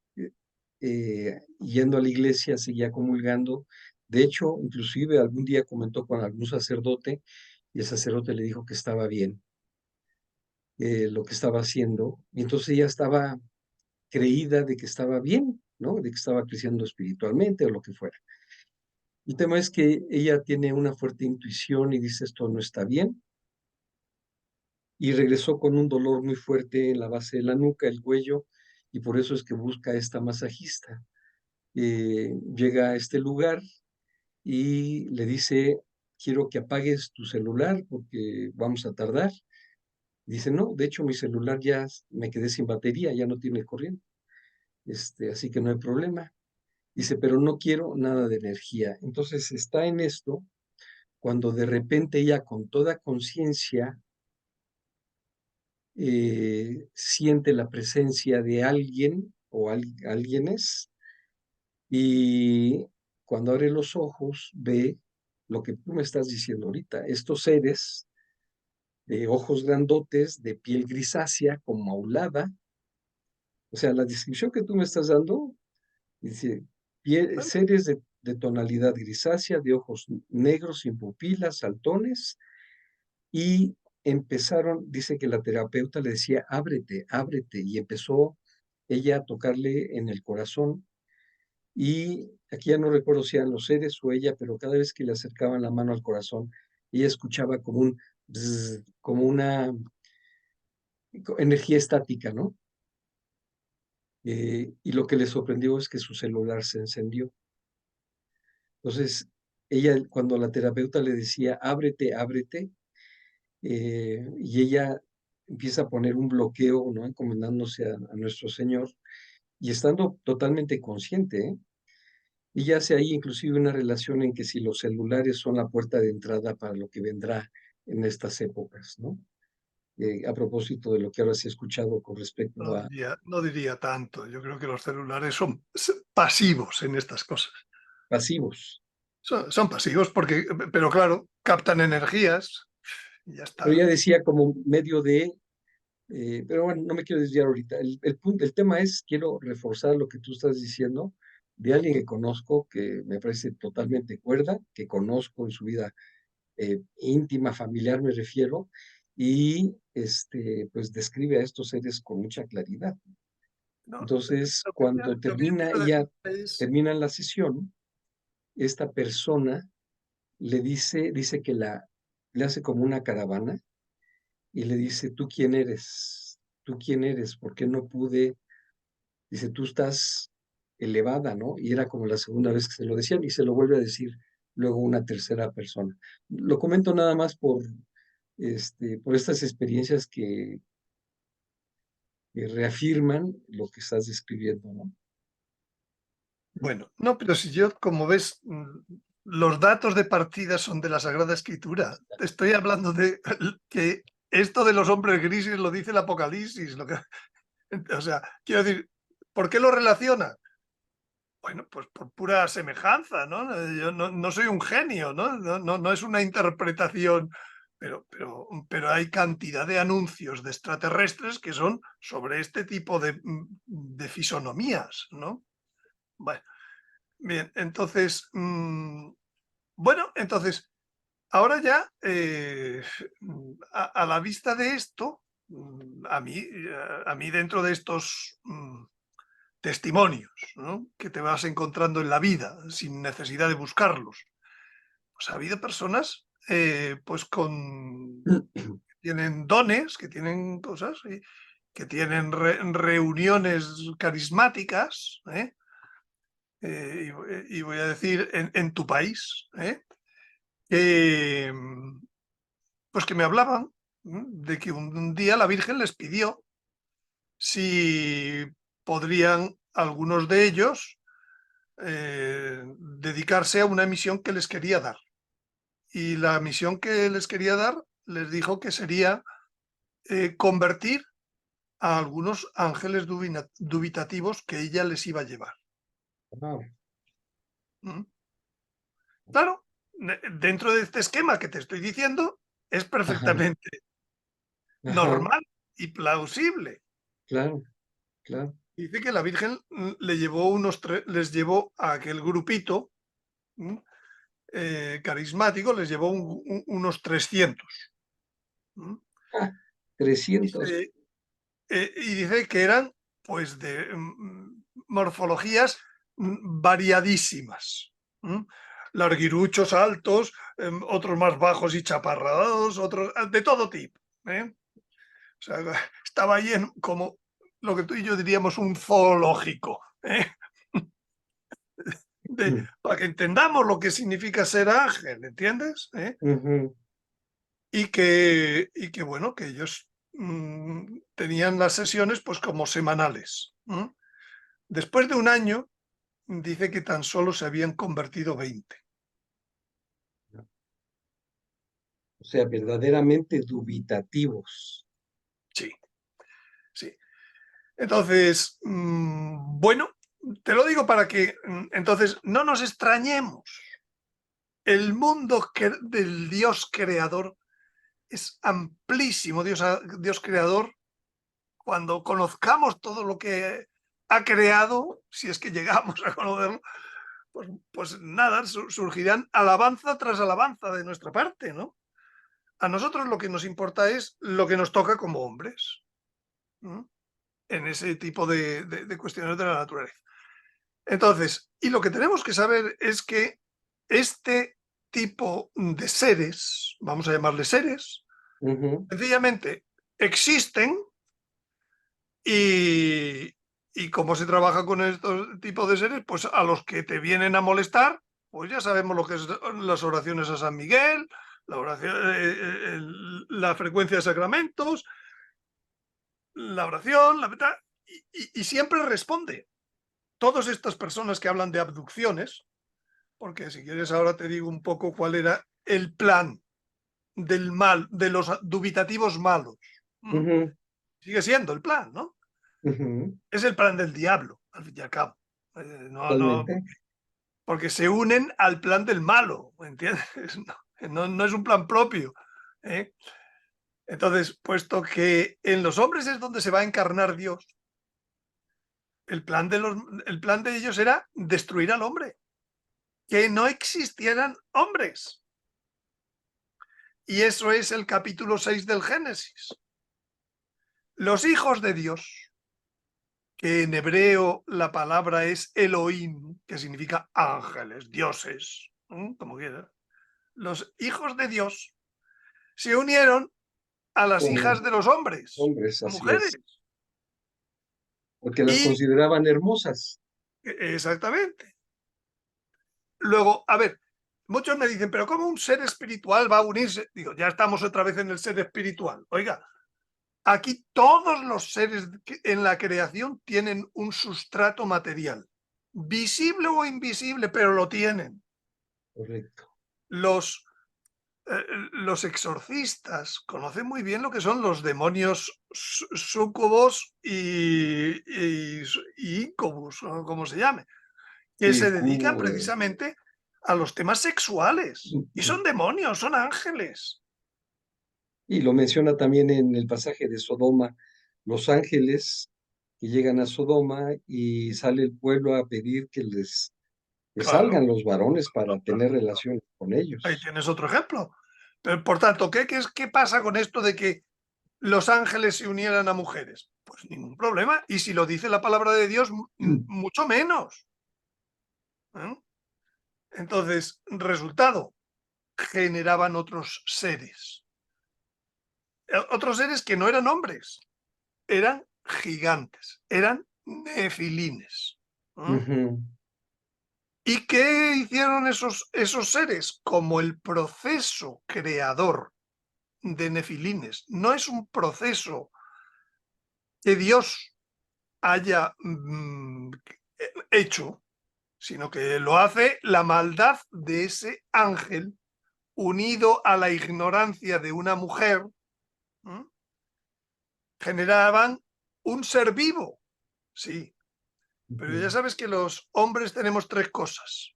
yendo a la iglesia, seguía comulgando. De hecho, inclusive algún día comentó con algún sacerdote y el sacerdote le dijo que estaba bien lo que estaba haciendo. Y entonces ella estaba creída de que estaba bien, ¿no? De que estaba creciendo espiritualmente o lo que fuera. El tema es que ella tiene una fuerte intuición y dice esto no está bien y regresó con un dolor muy fuerte en la base de la nuca, el cuello, y por eso es que busca a esta masajista. Llega a este lugar y le dice, quiero que apagues tu celular porque vamos a tardar. Dice, no, de hecho mi celular ya me quedé sin batería, ya no tiene corriente, así que no hay problema. Dice, pero no quiero nada de energía. Entonces está en esto cuando de repente ella con toda conciencia siente la presencia de alguien o alguienes y cuando abre los ojos ve lo que tú me estás diciendo ahorita, estos seres de ojos grandotes, de piel grisácea, como aulada, o sea, la descripción que tú me estás dando, dice, bueno, seres de tonalidad grisácea, de ojos negros, sin pupilas, saltones, y empezaron, dice que la terapeuta le decía, ábrete, ábrete, y empezó ella a tocarle en el corazón, y aquí ya no recuerdo si eran los seres o ella, pero cada vez que le acercaban la mano al corazón, ella escuchaba como un bzz, como una energía estática, ¿no? Y lo que le sorprendió es que su celular se encendió. Entonces, ella, cuando la terapeuta le decía, ábrete, ábrete, y ella empieza a poner un bloqueo, ¿no? Encomendándose a nuestro Señor y estando totalmente consciente, ¿eh? Y ya hace ahí inclusive una relación en que si los celulares son la puerta de entrada para lo que vendrá en estas épocas, ¿no? A propósito de lo que ahora se ha escuchado con respecto a No diría tanto. Yo creo que los celulares son pasivos en estas cosas. pasivos. Son pasivos porque, pero claro, captan energías y ya Pero está. ya decía como medio de, pero bueno, no me quiero desviar ahorita. El tema es, quiero reforzar lo que tú estás diciendo de alguien que conozco, que me parece totalmente cuerda, que conozco en su vida íntima, familiar me refiero, y pues describe a estos seres con mucha claridad. No, Entonces, lo que cuando lo que yo termina quiero ella, decir es, termina la sesión, esta persona dice que le hace como una caravana y le dice, ¿tú quién eres? ¿Tú quién eres? ¿Por qué no pude? Dice, tú estás elevada, ¿no? Y era como la segunda vez que se lo decían y se lo vuelve a decir luego una tercera persona. Lo comento nada más por estas experiencias que reafirman lo que estás describiendo, ¿no? bueno, no, pero si yo, como ves, los datos de partida son de la Sagrada Escritura. Te estoy hablando de que esto de los hombres grises lo dice el Apocalipsis. O sea, quiero decir, ¿por qué lo relaciona? Bueno, pues por pura semejanza, ¿no? Yo no soy un genio, ¿no? No es una interpretación, pero hay cantidad de anuncios de extraterrestres que son sobre este tipo de fisonomías, ¿no? Bueno, bien, entonces, bueno, entonces, ahora ya, a la vista de esto, a mí dentro de estos testimonios, ¿no?, que te vas encontrando en la vida sin necesidad de buscarlos, pues ha habido personas, pues tienen dones, que tienen cosas, que tienen reuniones carismáticas, ¿eh? Y voy a decir, en tu país, que, pues que me hablaban de que un día la Virgen les pidió si podrían algunos de ellos dedicarse a una misión que les quería dar. Y la misión que les quería dar les dijo que sería convertir a algunos ángeles dubitativos que ella les iba a llevar. Wow. ¿Mm? Claro, dentro de este esquema que te estoy diciendo, es Ajá, perfectamente ajá, normal y plausible. claro, claro. Dice que la Virgen les llevó a aquel grupito carismático, les llevó unos 300. Ah, 300. Dice, y dice que eran pues de morfologías variadísimas. Larguiruchos, altos, otros más bajos y chaparrados, otros de todo tipo. O sea, estaba ahí como lo que tú y yo diríamos un zoológico. Para que entendamos lo que significa ser ángel, ¿entiendes? Ujú. Y que bueno, que ellos tenían las sesiones pues como semanales. Después de un año, dice que tan solo se habían convertido 20. O sea, verdaderamente dubitativos. Sí, sí. Entonces, bueno, te lo digo para que entonces no nos extrañemos. El mundo del Dios creador es amplísimo. Dios creador, cuando conozcamos todo lo que ha creado, si es que llegamos a conocerlo, pues nada, surgirán alabanza tras alabanza de nuestra parte, ¿no? A nosotros lo que nos importa es lo que nos toca como hombres, ¿no?, en ese tipo de cuestiones de la naturaleza. Entonces, y lo que tenemos que saber es que este tipo de seres, vamos a llamarles seres, Ujú. sencillamente existen. Y cómo se trabaja con estos tipos de seres, pues a los que te vienen a molestar, pues ya sabemos lo que es las oraciones a San Miguel, la oración, la frecuencia de sacramentos, la oración, y siempre responde. todas estas personas que hablan de abducciones, porque si quieres ahora te digo un poco cuál era el plan del mal, de los dubitativos malos. Ujú, Sigue siendo el plan, ¿no? ujú, Es el plan del diablo, al fin y al cabo. No, totalmente. porque se unen al plan del malo, ¿me entiendes? No es un plan propio. ¿Eh? Entonces, puesto que en los hombres es donde se va a encarnar Dios, el plan de ellos era destruir al hombre, que no existieran hombres. Y eso es el capítulo 6 del Génesis. Los hijos de Dios, que en hebreo la palabra es Elohim, que significa ángeles, dioses, como quieras. Los hijos de Dios se unieron a las Como hijas de los hombres, hombres, así mujeres. es, porque las Y consideraban hermosas. exactamente. Luego, a ver, muchos me dicen, pero ¿cómo un ser espiritual va a unirse? Digo, ya estamos otra vez en el ser espiritual. Oiga, aquí todos los seres en la creación tienen un sustrato material, visible o invisible, pero lo tienen. Correcto. Los, los exorcistas conocen muy bien lo que son los demonios súcubos y incubus, o como se llame, que Sí, se dedican precisamente a los temas sexuales. Y son demonios, son ángeles. y lo menciona también en el pasaje de Sodoma, los ángeles que llegan a Sodoma y sale el pueblo a pedir que Claro, salgan los varones para tener relaciones con ahí ellos. tienes otro ejemplo. Pero, por tanto, ¿qué pasa con esto de que los ángeles se unieran a mujeres? Pues ningún problema. Y si lo dice la palabra de Dios, mucho menos. ¿Eh? Entonces, resultado, generaban otros seres. Otros seres que no eran hombres, eran gigantes, eran nefilines. ¿Eh? Ujú, ¿Y qué hicieron esos seres? Como el proceso creador de nefilines no es un proceso que Dios haya hecho, sino que lo hace la maldad de ese ángel unido a la ignorancia de una mujer, ¿m? Generaban un ser vivo, sí, pero ujú. ya sabes que los hombres tenemos tres cosas: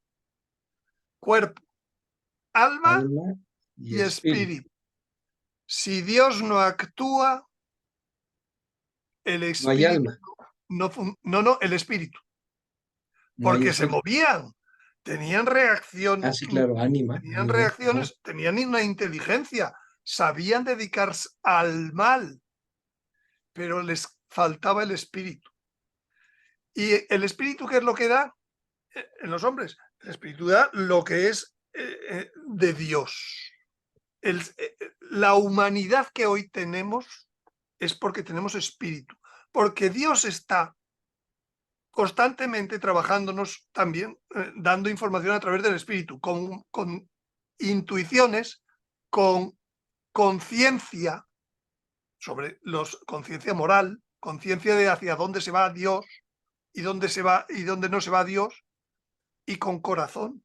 cuerpo, alma Alma y y espíritu. espíritu. Si Dios no actúa, el No hay espíritu alma, no, el espíritu, no hay porque se espíritu. movían, tenían Ah, sí, claro, tenían ánima, ajá. reacciones, tenían una inteligencia, sabían dedicarse al mal, pero les faltaba el espíritu. ¿Y el espíritu qué es lo que da en los hombres? El espíritu da lo que es de Dios. La humanidad que hoy tenemos es porque tenemos espíritu, porque Dios está constantemente trabajándonos también, dando información a través del espíritu, con intuiciones, con conciencia conciencia moral, conciencia de hacia dónde se va Dios y dónde se va y dónde no se va Dios, y con corazón.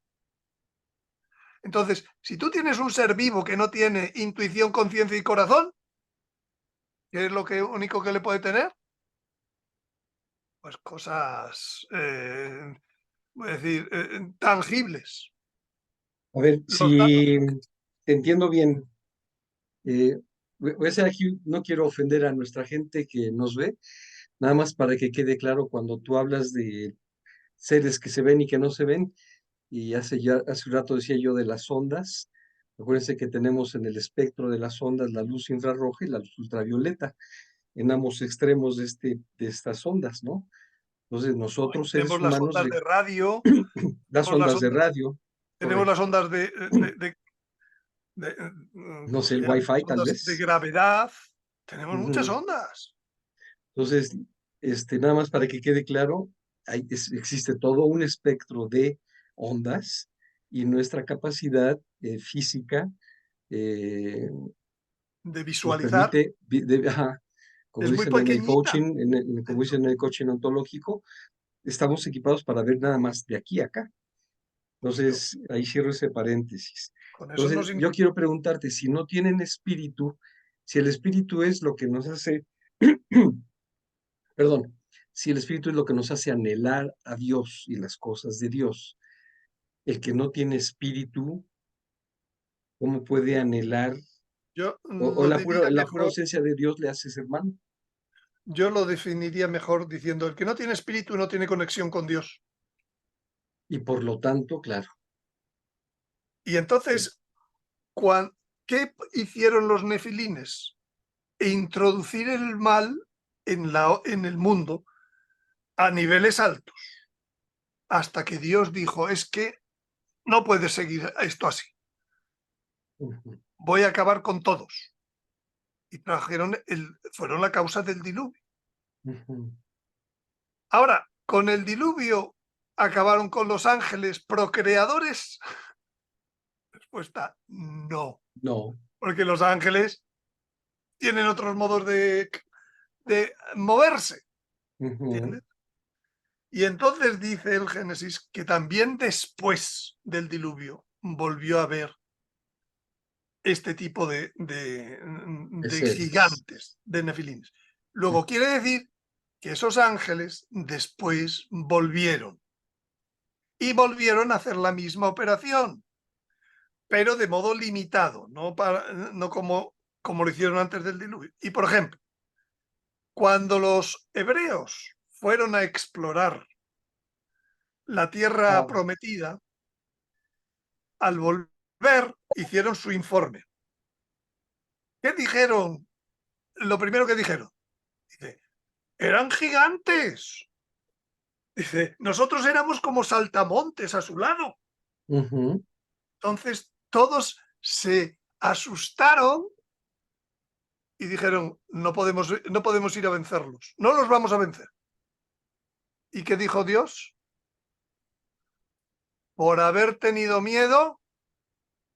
Entonces, si tú tienes un ser vivo que no tiene intuición, conciencia y corazón, ¿qué es lo único que le puede tener? Pues cosas, voy a decir, tangibles. A ver, Los datos. si te entiendo bien, voy a hacer aquí, no quiero ofender a nuestra gente que nos ve, nada más para que quede claro cuando tú hablas de seres que se ven y que no se ven, y hace un rato decía yo de las ondas. Acuérdense que tenemos en el espectro de las ondas la luz infrarroja y la luz ultravioleta, en ambos extremos de estas ondas, ¿no? Entonces, nosotros seres Tenemos las humanos, ondas de radio, las tenemos las ondas de ondas, radio, tenemos las correcto, ondas no ¿cómo sé, se el llaman? wifi Las tal ondas de vez. gravedad. Tenemos muchas Ujú. ondas. Entonces, nada más para que quede claro, existe todo un espectro de ondas y nuestra capacidad física eh, De nos visualizar permite, ajá, como es muy dicen en el pequeñita. coaching, como dicen en el coaching ontológico, estamos equipados para ver nada más de aquí a acá. Justo. Entonces, ahí cierro ese paréntesis. Con eso no Entonces, yo significa. quiero preguntarte, si no tienen espíritu, si el espíritu es lo que nos hace, perdón, si el espíritu es lo que nos hace anhelar a Dios y las cosas de Dios, el que no tiene espíritu, ¿cómo puede anhelar? Yo O lo diría la pura mejor, ausencia de Dios le hace ser humano. yo lo definiría mejor diciendo, el que no tiene espíritu no tiene conexión con Dios. Y por lo tanto, claro, Y entonces, ¿qué hicieron los nefilines? Introducir el mal en el mundo a niveles altos, hasta que Dios dijo, es que no puede seguir esto así, ujú, voy a acabar con todos. Y fueron la causa del diluvio. ujú. Ahora, con el diluvio acabaron con los ángeles procreadores. Respuesta, no, No. porque los ángeles tienen otros modos de moverse, Ujú. ¿entiendes? Y entonces dice el Génesis que también después del diluvio volvió a haber este tipo De de seres. gigantes, de nefilines. Luego quiere decir que esos ángeles después volvieron y volvieron a hacer la misma operación, pero de modo limitado, no como lo hicieron antes del diluvio. Y por ejemplo, cuando los hebreos fueron a explorar la tierra Ah, prometida, al volver hicieron su informe. ¿Qué dijeron? Lo primero que dijeron, dice, eran gigantes. Dice, nosotros éramos como saltamontes a su lado. ujú. Entonces todos se asustaron y dijeron, no podemos ir a vencerlos, no los vamos a vencer. ¿Y qué dijo Dios? Por haber tenido miedo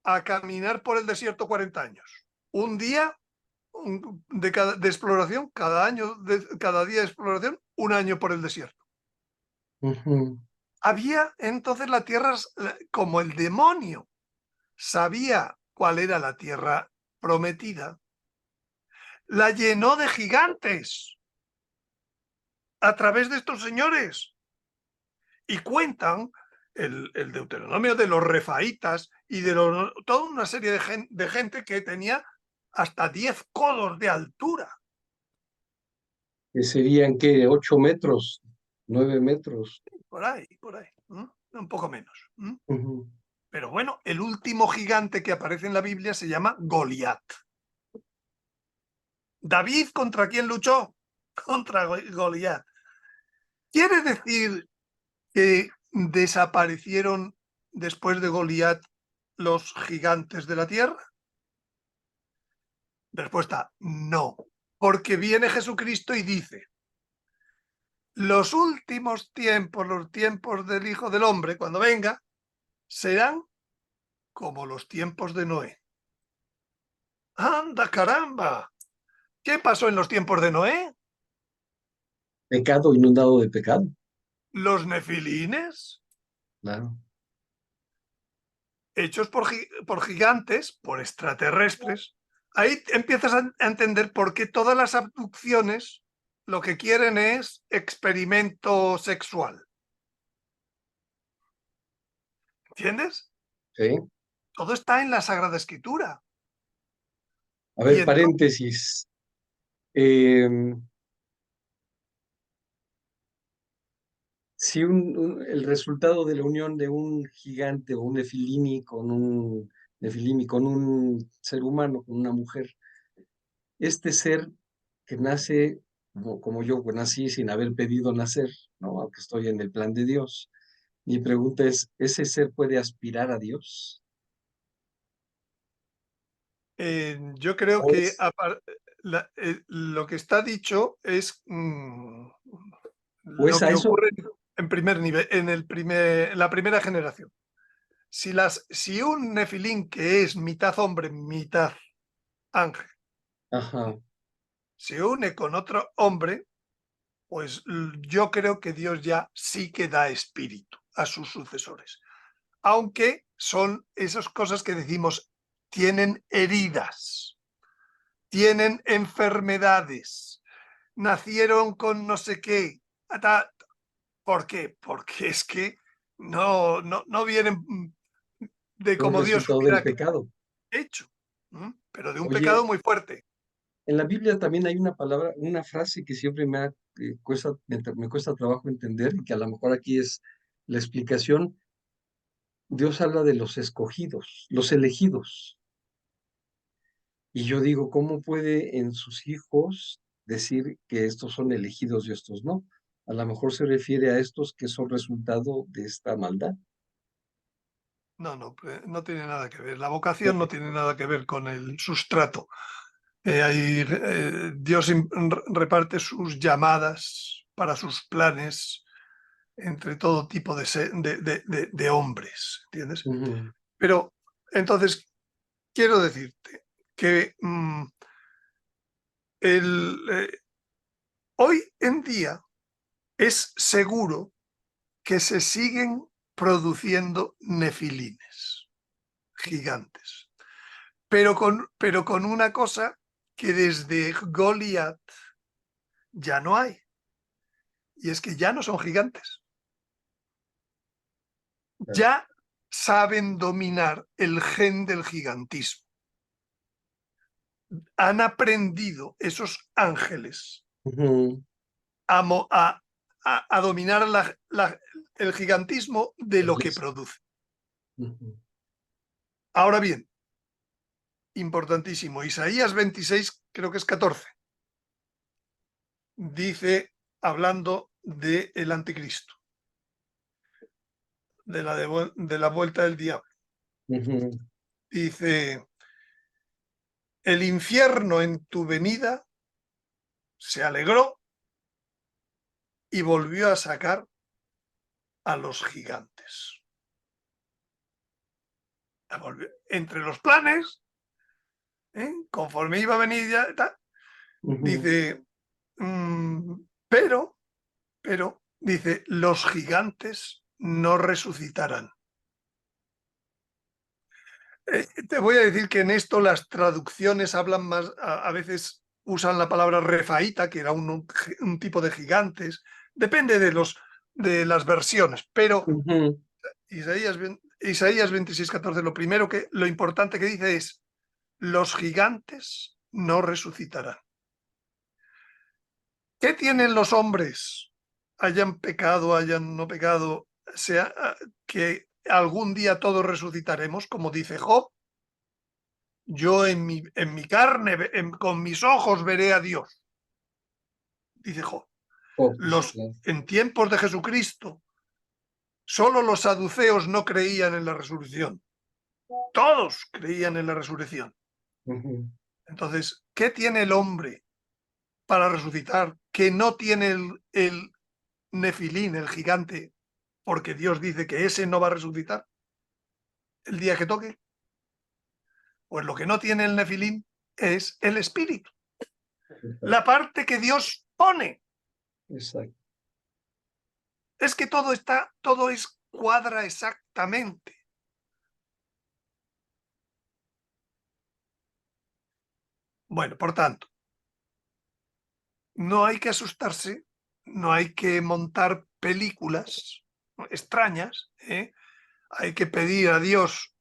a caminar por el desierto 40 años. Un día de exploración, cada día de exploración, un año por el desierto. Ujú. Había entonces la tierra, como el demonio sabía cuál era la tierra prometida, la llenó de gigantes a través de estos señores. Y cuentan el Deuteronomio de los refaítas y de toda una serie de gente que tenía hasta 10 codos de altura. Que serían, ¿qué? 8 metros, 9 metros. Por ahí, un poco menos. Ujú. Pero bueno, el último gigante que aparece en la Biblia se llama Goliat. ¿David contra quién luchó? Contra Goliat. ¿Quiere decir que desaparecieron después de Goliat los gigantes de la tierra? Respuesta, no. Porque viene Jesucristo y dice, los últimos tiempos, los tiempos del Hijo del Hombre, cuando venga, serán como los tiempos de Noé. ¡Anda, caramba! ¿Qué pasó en los tiempos de Noé? Pecado inundado de pecado. Los nefilines, Claro. hechos por gigantes, por extraterrestres. Ahí empiezas a entender por qué todas las abducciones lo que quieren es experimento sexual. ¿Entiendes? Sí. Todo está en la Sagrada Escritura. A Y ver, entonces, paréntesis. Em, si el resultado de la unión de un gigante o un nefilimi con un ser humano, con una mujer, este ser que nace como yo, pues nací sin haber pedido nacer, ¿no? Aunque estoy en el plan de Dios. Mi pregunta es, ¿ese ser puede aspirar a Dios? yo creo ¿O que es, lo que está dicho es o es lo a que eso? ocurre en primer nivel, en la primera generación. Si un nefilín que es mitad hombre, mitad ángel, Ajá. se une con otro hombre, Pues yo creo que Dios ya sí que da espíritu a sus sucesores, aunque son esas cosas que decimos, tienen heridas, tienen enfermedades, nacieron con no sé qué. ¿Por qué? Porque es que no vienen de Es como Dios resultado del hubiera pecado. hecho, pero de un pecado Oye, muy fuerte. en la Biblia también hay una palabra, una frase que siempre me cuesta trabajo entender y que a lo mejor aquí es la explicación. Dios habla de los escogidos, los elegidos. Y yo digo, ¿cómo puede en sus hijos decir que estos son elegidos y estos no? A lo mejor se refiere a estos que son resultado de esta maldad. No tiene nada que ver. La vocación no tiene nada que ver con el sustrato. Dios reparte sus llamadas para sus planes entre todo tipo de hombres, ¿entiendes? Ujú. Pero entonces quiero decirte que hoy en día es seguro que se siguen produciendo nefilines gigantes, pero con una cosa que desde Goliat ya no hay, y es que ya no son gigantes, Claro. ya saben dominar el gen del gigantismo. Han aprendido esos ángeles Ujú. a, a dominar el gigantismo de Es lo que listo. produce. Ujú. Ahora bien, importantísimo, Isaías 26, creo que es 14, dice, hablando del anticristo, de la vuelta del diablo, Ujú. dice, el infierno en tu venida se alegró y volvió a sacar a los gigantes. Entre los planes, conforme iba a venir ya, Ujú. dice, pero, dice, los gigantes no resucitarán. Te voy a decir que en esto las traducciones hablan más, a veces usan la palabra refaíta, que era un tipo de gigantes, depende de las versiones, pero Ujú. Isaías 26:14, lo importante que dice es, los gigantes no resucitarán. ¿Qué tienen los hombres? Hayan pecado, hayan no pecado, sea que algún día todos resucitaremos, como dice Job. Yo en mi carne, con mis ojos veré a Dios, dice Job. Oh, sí, claro. En tiempos de Jesucristo, solo los saduceos no creían en la resurrección. Todos creían en la resurrección. Ujú. Entonces, ¿qué tiene el hombre para resucitar que no tiene el nefilín, el gigante, porque Dios dice que ese no va a resucitar el día que toque? Pues lo que no tiene el nefilín es el espíritu, Exacto. la parte que Dios pone. Exacto. Es que todo es cuadra exactamente. Bueno, por tanto, no hay que asustarse, no hay que montar películas extrañas, ¿eh? Hay que pedir a Dios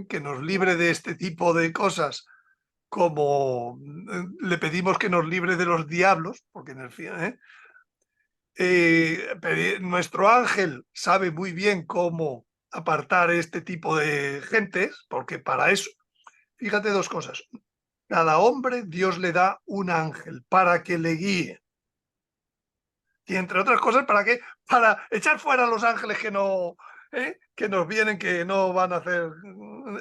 que nos libre de este tipo de cosas, como le pedimos que nos libre de los diablos, porque en el fin, nuestro ángel sabe muy bien cómo apartar este tipo de gentes, porque para eso, fíjate dos cosas, cada hombre Dios le da un ángel para que le guíe. Y entre otras cosas, ¿para qué? Para echar fuera a los ángeles que nos vienen, que no van a hacer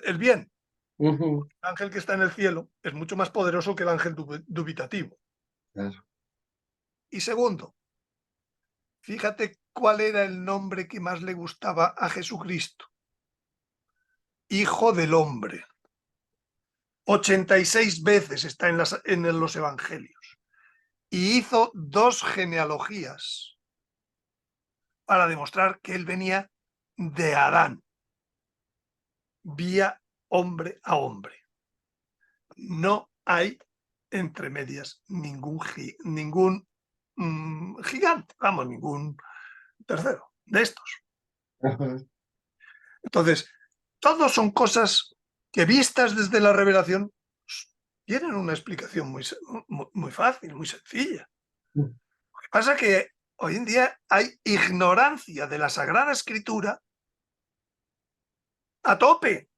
el bien. Ujú. El ángel que está en el cielo es mucho más poderoso que el ángel dubitativo. Claro. Y segundo, fíjate cuál era el nombre que más le gustaba a Jesucristo. Hijo del hombre. 86 veces está en los evangelios. y hizo 2 genealogías para demostrar que él venía de Adán, vía hombre a hombre. No hay entre medias ningún gigante, vamos, ningún tercero de estos. Ajá. Entonces, todos son cosas que vistas desde la revelación tienen una explicación muy fácil, muy sencilla. Lo que pasa es que hoy en día hay ignorancia de la Sagrada Escritura a tope.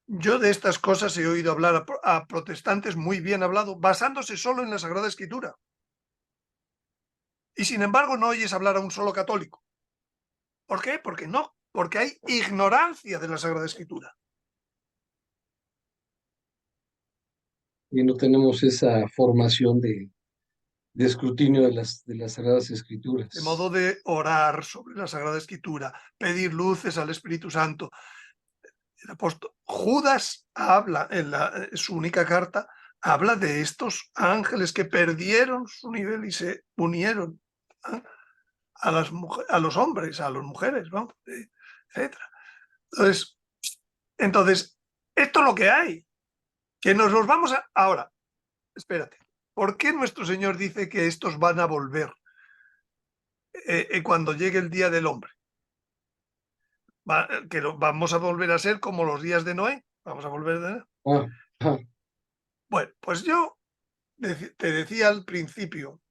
Yo de estas cosas he oído hablar a protestantes muy bien hablado, basándose solo en la Sagrada Escritura. Y sin embargo no oyes hablar a un solo católico. ¿Por qué? Porque hay ignorancia de la Sagrada Escritura. Y no tenemos esa formación de escrutinio de las Sagradas De Escrituras. modo de orar sobre la Sagrada Escritura, pedir luces al Espíritu Santo. El apóstol Judas habla en su única carta, habla de estos ángeles que perdieron su nivel y se unieron a los hombres, a las mujeres, ¿no? Etcétera. Entonces, esto es lo que hay. Que nos los vamos a... Ahora, espérate. ¿Por qué nuestro Señor dice que estos van a volver cuando llegue el día del hombre? Vamos a volver a ser como los días de Noé. Vamos a volver de... Ah, ajá. Bueno, pues yo te decía al principio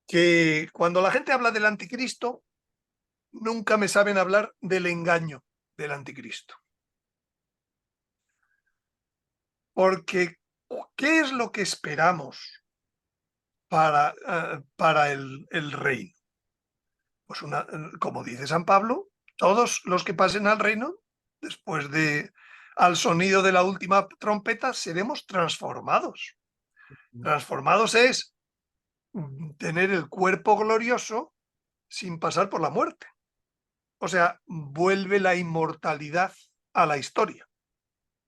que cuando la gente habla del anticristo, nunca me saben hablar del engaño del anticristo. Porque, ¿qué es lo que esperamos para el reino? Pues como dice San Pablo, todos los que pasen al reino, después al sonido de la última trompeta, seremos transformados. Transformados es tener el cuerpo glorioso sin pasar por la muerte. O sea, vuelve la inmortalidad a la historia.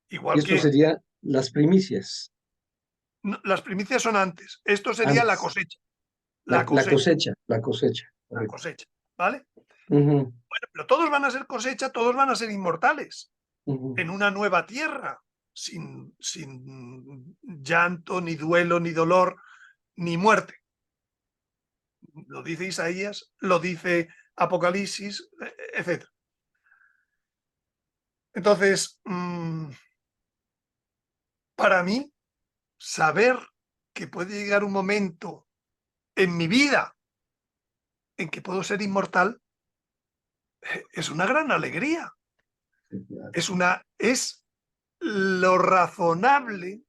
Y Igual esto que sería las primicias, las primicias son antes. Esto sería la antes, cosecha. La la cosecha. cosecha, la cosecha. La Correcto. cosecha. ¿Vale? Ujú, Bueno, pero todos van a ser cosecha, todos van a ser inmortales. ujú. En una nueva tierra, sin llanto, ni duelo, ni dolor, ni muerte. Lo dice Isaías, lo dice Apocalipsis, etc. Entonces, para mí, saber que puede llegar un momento en mi vida en que puedo ser inmortal es una gran alegría. Es lo razonable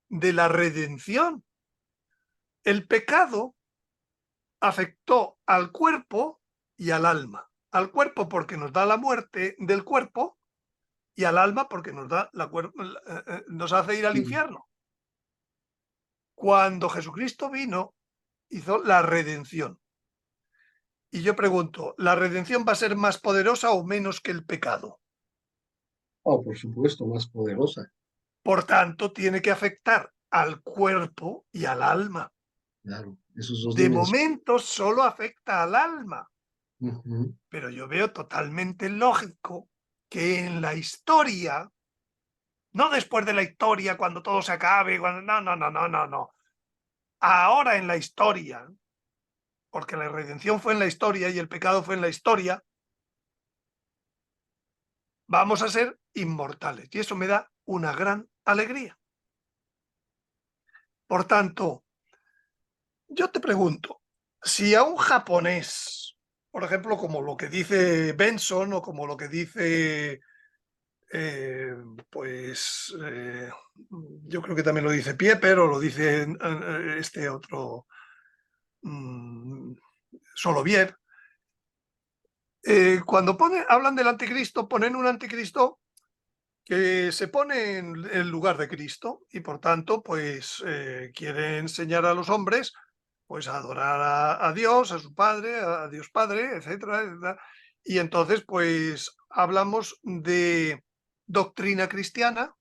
de la redención. El pecado afectó al cuerpo y al alma. Al cuerpo porque nos da la muerte del cuerpo y al alma porque nos hace ir al Sí. infierno. Cuando Jesucristo vino, hizo la redención. Y yo pregunto, ¿la redención va a ser más poderosa o menos que el pecado? Oh, por supuesto, más poderosa. Por tanto, tiene que afectar al cuerpo y al alma. Claro, esos dos De dimensiones. momento solo afecta al alma, Ujú. pero yo veo totalmente lógico que en la historia, no después de la historia, cuando todo se acabe, no. Ahora en la historia, porque la redención fue en la historia y el pecado fue en la historia, vamos a ser inmortales. Y eso me da una gran alegría. Por tanto, yo te pregunto, si a un japonés, por ejemplo, como lo que dice Benson o como lo que dice, yo creo que también lo dice Pieper o lo dice este otro, mm, Soloviev, cuando hablan del anticristo, ponen un anticristo que se pone en el lugar de Cristo y por tanto, pues quiere enseñar a los hombres pues a adorar a Dios, a su Padre, a Dios Padre, etcétera, etcétera. Y entonces, pues hablamos de doctrina cristiana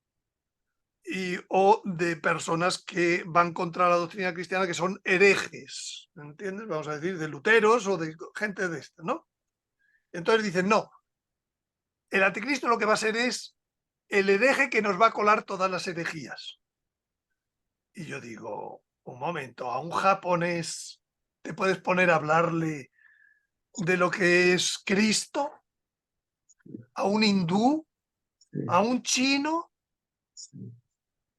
o de personas que van contra la doctrina cristiana, que son herejes, ¿entiendes? Vamos a decir, de luteros o de gente de esta, ¿no? Entonces dicen, no, el anticristo lo que va a ser es el hereje que nos va a colar todas las herejías. Y yo digo, un momento, a un japonés te puedes poner a hablarle de lo que es Cristo, a un hindú, Sí, a un chino. sí,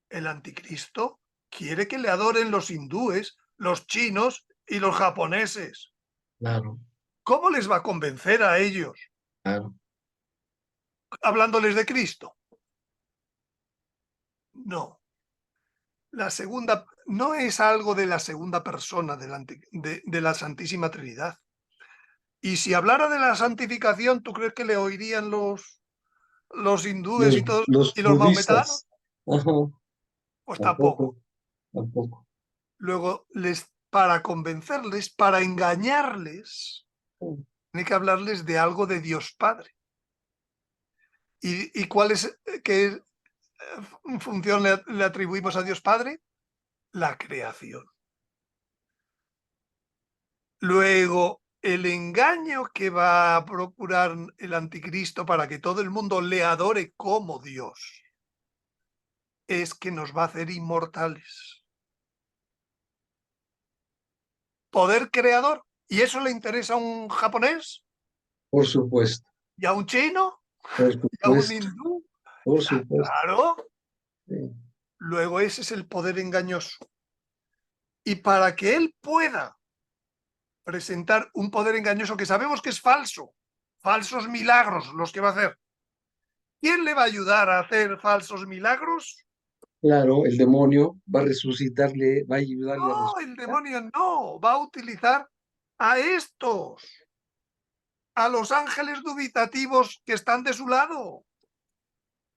El anticristo quiere que le adoren los hindúes, los chinos y los japoneses. claro, ¿Cómo les va a convencer a ellos claro. hablándoles de Cristo? No. La segunda no es algo de la segunda persona de la Santísima Trinidad. Y si hablara de la santificación, ¿tú crees que le oirían los hindúes Los, y todos los y los maometanos? budistas, ajá, Pues tampoco, tampoco. tampoco. Luego, para convencerles, para engañarles, hay que hablarles de algo de Dios Padre. ¿Y cuál es, qué función le atribuimos a Dios Padre? La creación. Luego, el engaño que va a procurar el anticristo para que todo el mundo le adore como Dios es que nos va a hacer inmortales. Poder creador. ¿Y eso le interesa a un japonés? Por supuesto, ¿Y a un chino? por ¿Y a un supuesto, hindú? por supuesto. Claro. Sí, Luego ese es el poder engañoso. Y para que él pueda presentar un poder engañoso que sabemos que es falso, falsos milagros los que va a hacer. ¿Quién le va a ayudar a hacer falsos milagros? claro, el demonio va a resucitarle, va a ayudarle a No, el resucitar. demonio no, va a utilizar a estos, a los ángeles dubitativos que están de su lado,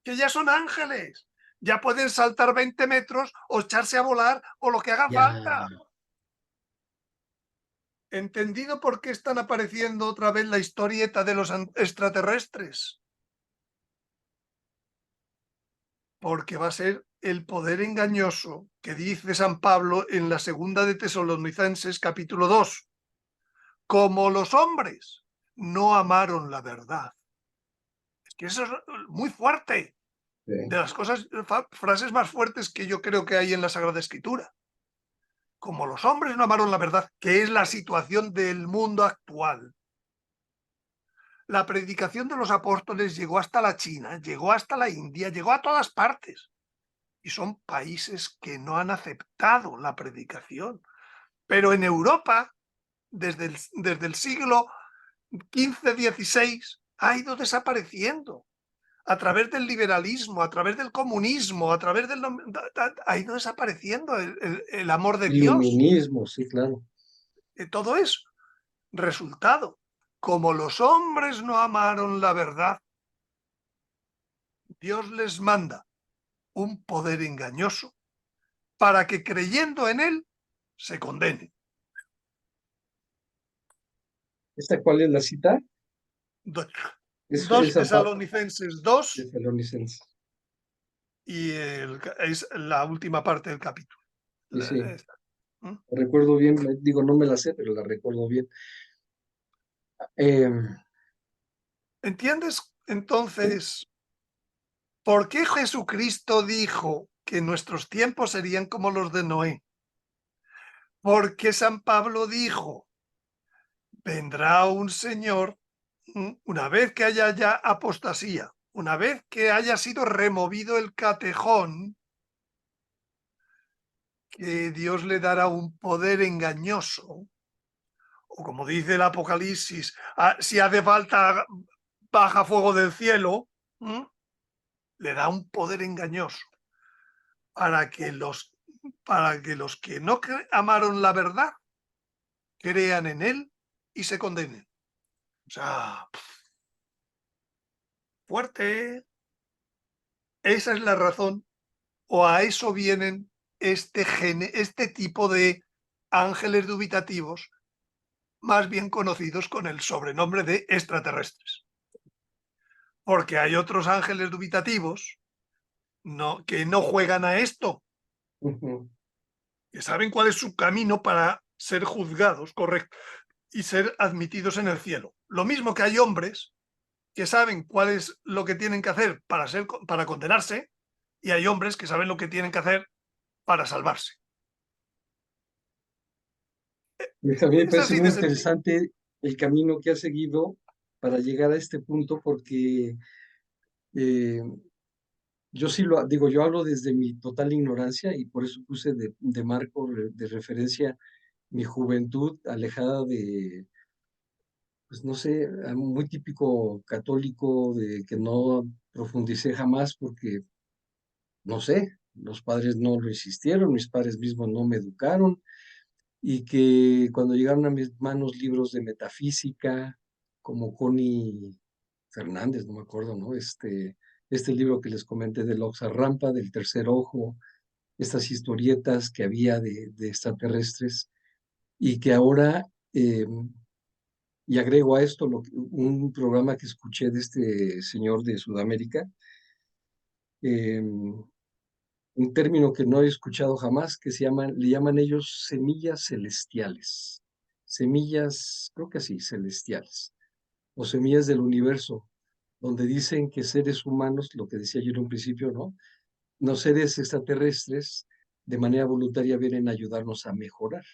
que ya son ángeles, ya pueden saltar 20 metros o echarse a volar o lo que haga Ya, falta. ¿Entendido por qué están apareciendo otra vez la historieta de los extraterrestres? Porque va a ser el poder engañoso que dice San Pablo en la segunda de Tesalonicenses capítulo 2. Como los hombres no amaron la verdad. Es que eso es muy fuerte. sí, De las cosas, frases más fuertes que yo creo que hay en la Sagrada Escritura. Como los hombres no amaron la verdad, que es la situación del mundo actual. La predicación de los apóstoles llegó hasta la China, llegó hasta la India, llegó a todas partes. Y son países que no han aceptado la predicación. Pero en Europa, desde el siglo XV-XVI, ha ido desapareciendo. A través del liberalismo, a través del comunismo, a través del... ha ido desapareciendo el amor de Dios. iluminismo, sí, claro. Todo eso. Resultado, como los hombres no amaron la verdad, Dios les manda un poder engañoso para que creyendo en él se condenen. ¿Esta cuál es la cita? Es 2 San Pablo, Tesalonicenses 2 Tesalonicenses. y es la última parte del capítulo. Sí, sí, ¿Mm? la recuerdo bien, digo, no me la sé, pero la recuerdo bien. Eh, ¿Entiendes sí, entonces por qué Jesucristo dijo que nuestros tiempos serían como los de Noé? Porque San Pablo dijo, vendrá un Señor una vez que haya ya apostasía, una vez que haya sido removido el catejón, que Dios le dará un poder engañoso, o como dice el Apocalipsis, si hace falta baja fuego del cielo, le da un poder engañoso para que los que no amaron la verdad crean en él y se condenen. O sea, fuerte. Esa es la razón, o a eso vienen este tipo de ángeles dubitativos, más bien conocidos con el sobrenombre de extraterrestres. Porque hay otros ángeles dubitativos que no juegan a esto, Ujú. que saben cuál es su camino para ser juzgados, correcto, y ser admitidos en el cielo. Lo mismo que hay hombres que saben cuál es lo que tienen que hacer para condenarse, y hay hombres que saben lo que tienen que hacer para salvarse. Pues a mí me Es parece así muy de sencillo. interesante el camino que ha seguido para llegar a este punto, porque eh, yo sí lo digo, yo hablo desde mi total ignorancia y por eso puse de marco, de referencia, mi juventud alejada de, pues no sé, muy típico católico, de que no profundicé jamás porque, no sé, los padres no lo insistieron, mis padres mismos no me educaron, y que cuando llegaron a mis manos libros de metafísica, como Connie Fernández, no me acuerdo, ¿no? Este libro que les comenté de Rampa, del tercer ojo, estas historietas que había de extraterrestres, y que ahora, y agrego a esto un programa que escuché de este señor de Sudamérica, un término que no he escuchado jamás, que le llaman ellos semillas celestiales. Semillas, creo que así, celestiales, o semillas del universo, donde dicen que seres humanos, lo que decía yo en un principio, ¿no? No, seres extraterrestres, de manera voluntaria vienen a ayudarnos a mejorar.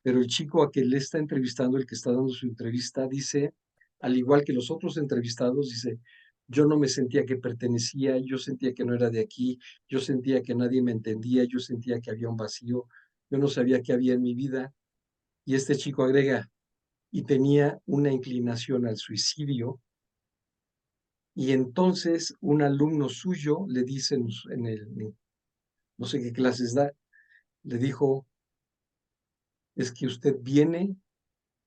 Pero el chico a quien le está entrevistando, el que está dando su entrevista, dice, al igual que los otros entrevistados, dice, yo no me sentía que pertenecía, yo sentía que no era de aquí, yo sentía que nadie me entendía, yo sentía que había un vacío, yo no sabía qué había en mi vida. Y este chico agrega, y tenía una inclinación al suicidio, y entonces un alumno suyo le dice no sé qué clases da, le dijo, es que usted viene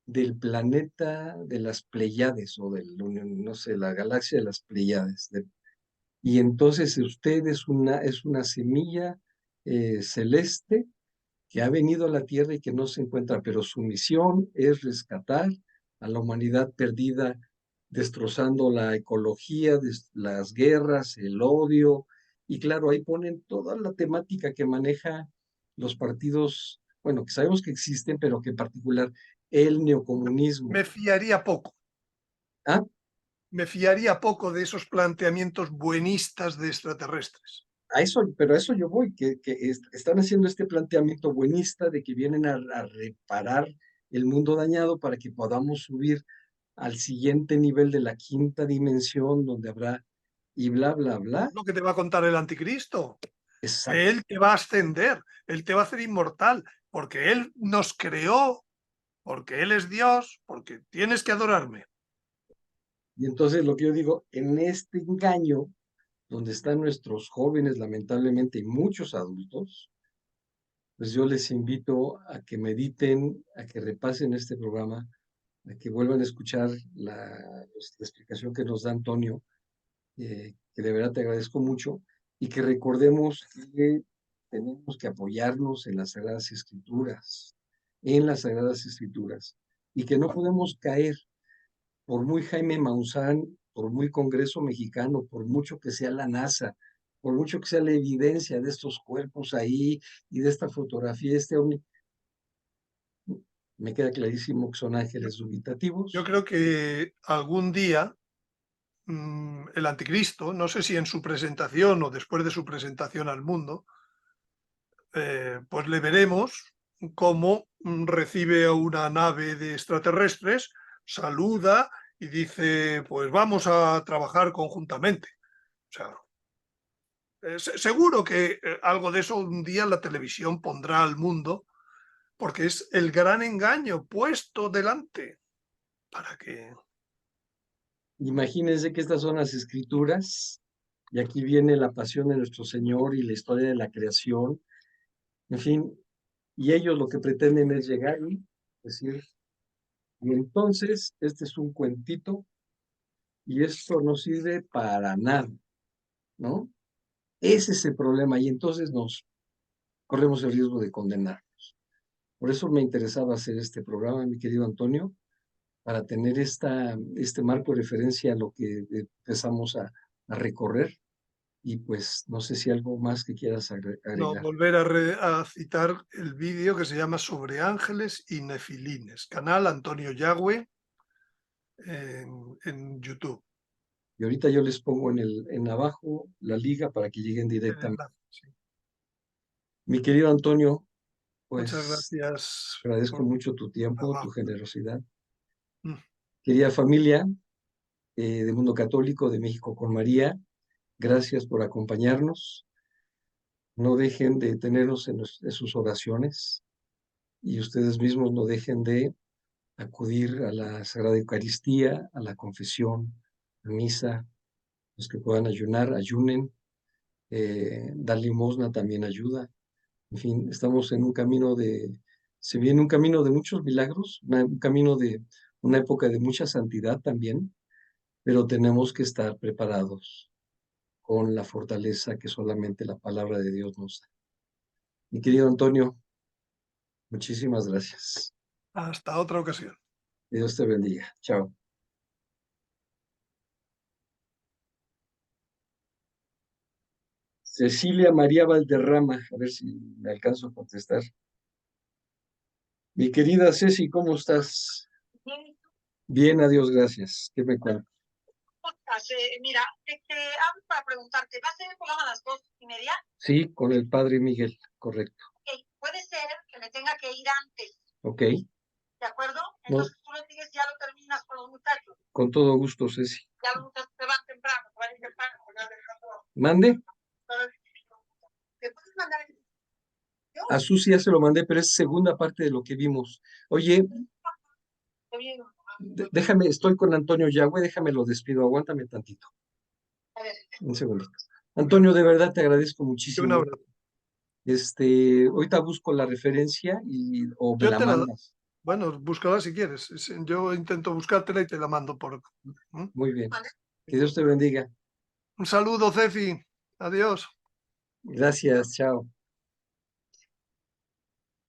del planeta de las Pleiades o no sé, la galaxia de las Pleiades. Y entonces usted es una semilla celeste que ha venido a la Tierra y que no se encuentra, pero su misión es rescatar a la humanidad perdida, destrozando la ecología, las guerras, el odio. Y claro, ahí ponen toda la temática que maneja los partidos, bueno, que sabemos que existen, pero que en particular el neocomunismo. Me fiaría poco. Ah, Me fiaría poco de esos planteamientos buenistas de extraterrestres. a eso, pero a eso yo voy, están haciendo este planteamiento buenista de que vienen a reparar el mundo dañado para que podamos subir al siguiente nivel de la quinta dimensión donde habrá y bla, bla, bla. Lo que te va a contar el anticristo, que Exacto. él te va a ascender, él te va a hacer inmortal, porque él nos creó, porque él es Dios, porque tienes que adorarme. Y entonces lo que yo digo, en este engaño, donde están nuestros jóvenes, lamentablemente, y muchos adultos, pues yo les invito a que mediten, a que repasen este programa, a que vuelvan a escuchar la explicación que nos da Antonio, que de verdad te agradezco mucho, y que recordemos que tenemos que apoyarnos en las Sagradas Escrituras, y que no podemos caer, por muy Jaime Maussan, por muy Congreso Mexicano, por mucho que sea la NASA, por mucho que sea la evidencia de estos cuerpos ahí y de esta fotografía, este ovni, me queda clarísimo que son Yo, ángeles yo dubitativos. creo que algún día el anticristo, no sé si en su presentación o después de su presentación al mundo, pues le veremos cómo recibe a una nave de extraterrestres, saluda y dice, pues vamos a trabajar conjuntamente. O sea, seguro que algo de eso un día la televisión pondrá al mundo, porque es el gran engaño puesto delante para que... Imagínense que estas son las escrituras, y aquí viene la pasión de nuestro Señor y la historia de la creación, en fin, y ellos lo que pretenden es llegar y decir, y entonces este es un cuentito y esto no sirve para nada, ¿no? Ese es el problema y entonces nos corremos el riesgo de condenar. Por eso me interesaba hacer este programa, mi querido Antonio, para tener este marco de referencia a lo que empezamos a recorrer Y pues no sé si algo más que quieras No, agregar. volver a citar el vídeo que se llama Sobre ángeles y nefilines, canal Antonio Yagüe en YouTube. Y ahorita yo les pongo en abajo la liga para que lleguen El directamente. enlace, sí. Mi querido Antonio, Muchas pues gracias agradezco por mucho tu tu tiempo, tu trabajo. generosidad. Mm. Querida familia de Mundo Católico de México con María, gracias por acompañarnos. No dejen de tenernos en sus oraciones y ustedes mismos no dejen de acudir a la Sagrada Eucaristía, a la confesión, a misa. Los que puedan ayunar, ayunen. Dar limosna también ayuda. En fin, estamos en un camino se viene un camino de muchos milagros, un camino de una época de mucha santidad también, pero tenemos que estar preparados con la fortaleza que solamente la palabra de Dios nos da. Mi querido Antonio, muchísimas gracias. Hasta otra ocasión. Que Dios te bendiga. Chao. Cecilia María Valderrama, a ver si me alcanzo a contestar. Mi querida Ceci, ¿cómo estás? Bien, adiós, gracias. ¿Qué me cuentas? Mira, te hablo para preguntarte, ¿va a ser el programa a las 2:30? Sí, con el padre Miguel, correcto. Ok, puede ser que me tenga que ir antes, Ok, ¿de acuerdo? no, Entonces tú le dices, ya lo terminas con los muchachos. con todo gusto, Ceci. Ya los muchachos se van temprano, se van a ir temprano. Ya Mande. ¿me puedes mandar el A Susi ya se lo mandé, pero es segunda parte de lo que vimos. Oye, video? déjame, estoy con Antonio Yagüe, déjame lo despido, aguántame tantito. A ver, Un segundito. Antonio, de verdad te agradezco Un muchísimo. abrazo. Ahorita busco la referencia o me Yo la te la, mandas. bueno, búscala si quieres. Yo intento buscártela y te la mando por. Muy bien. vale. Que Dios te bendiga. Un saludo, Ceci. Adiós. Gracias, chao.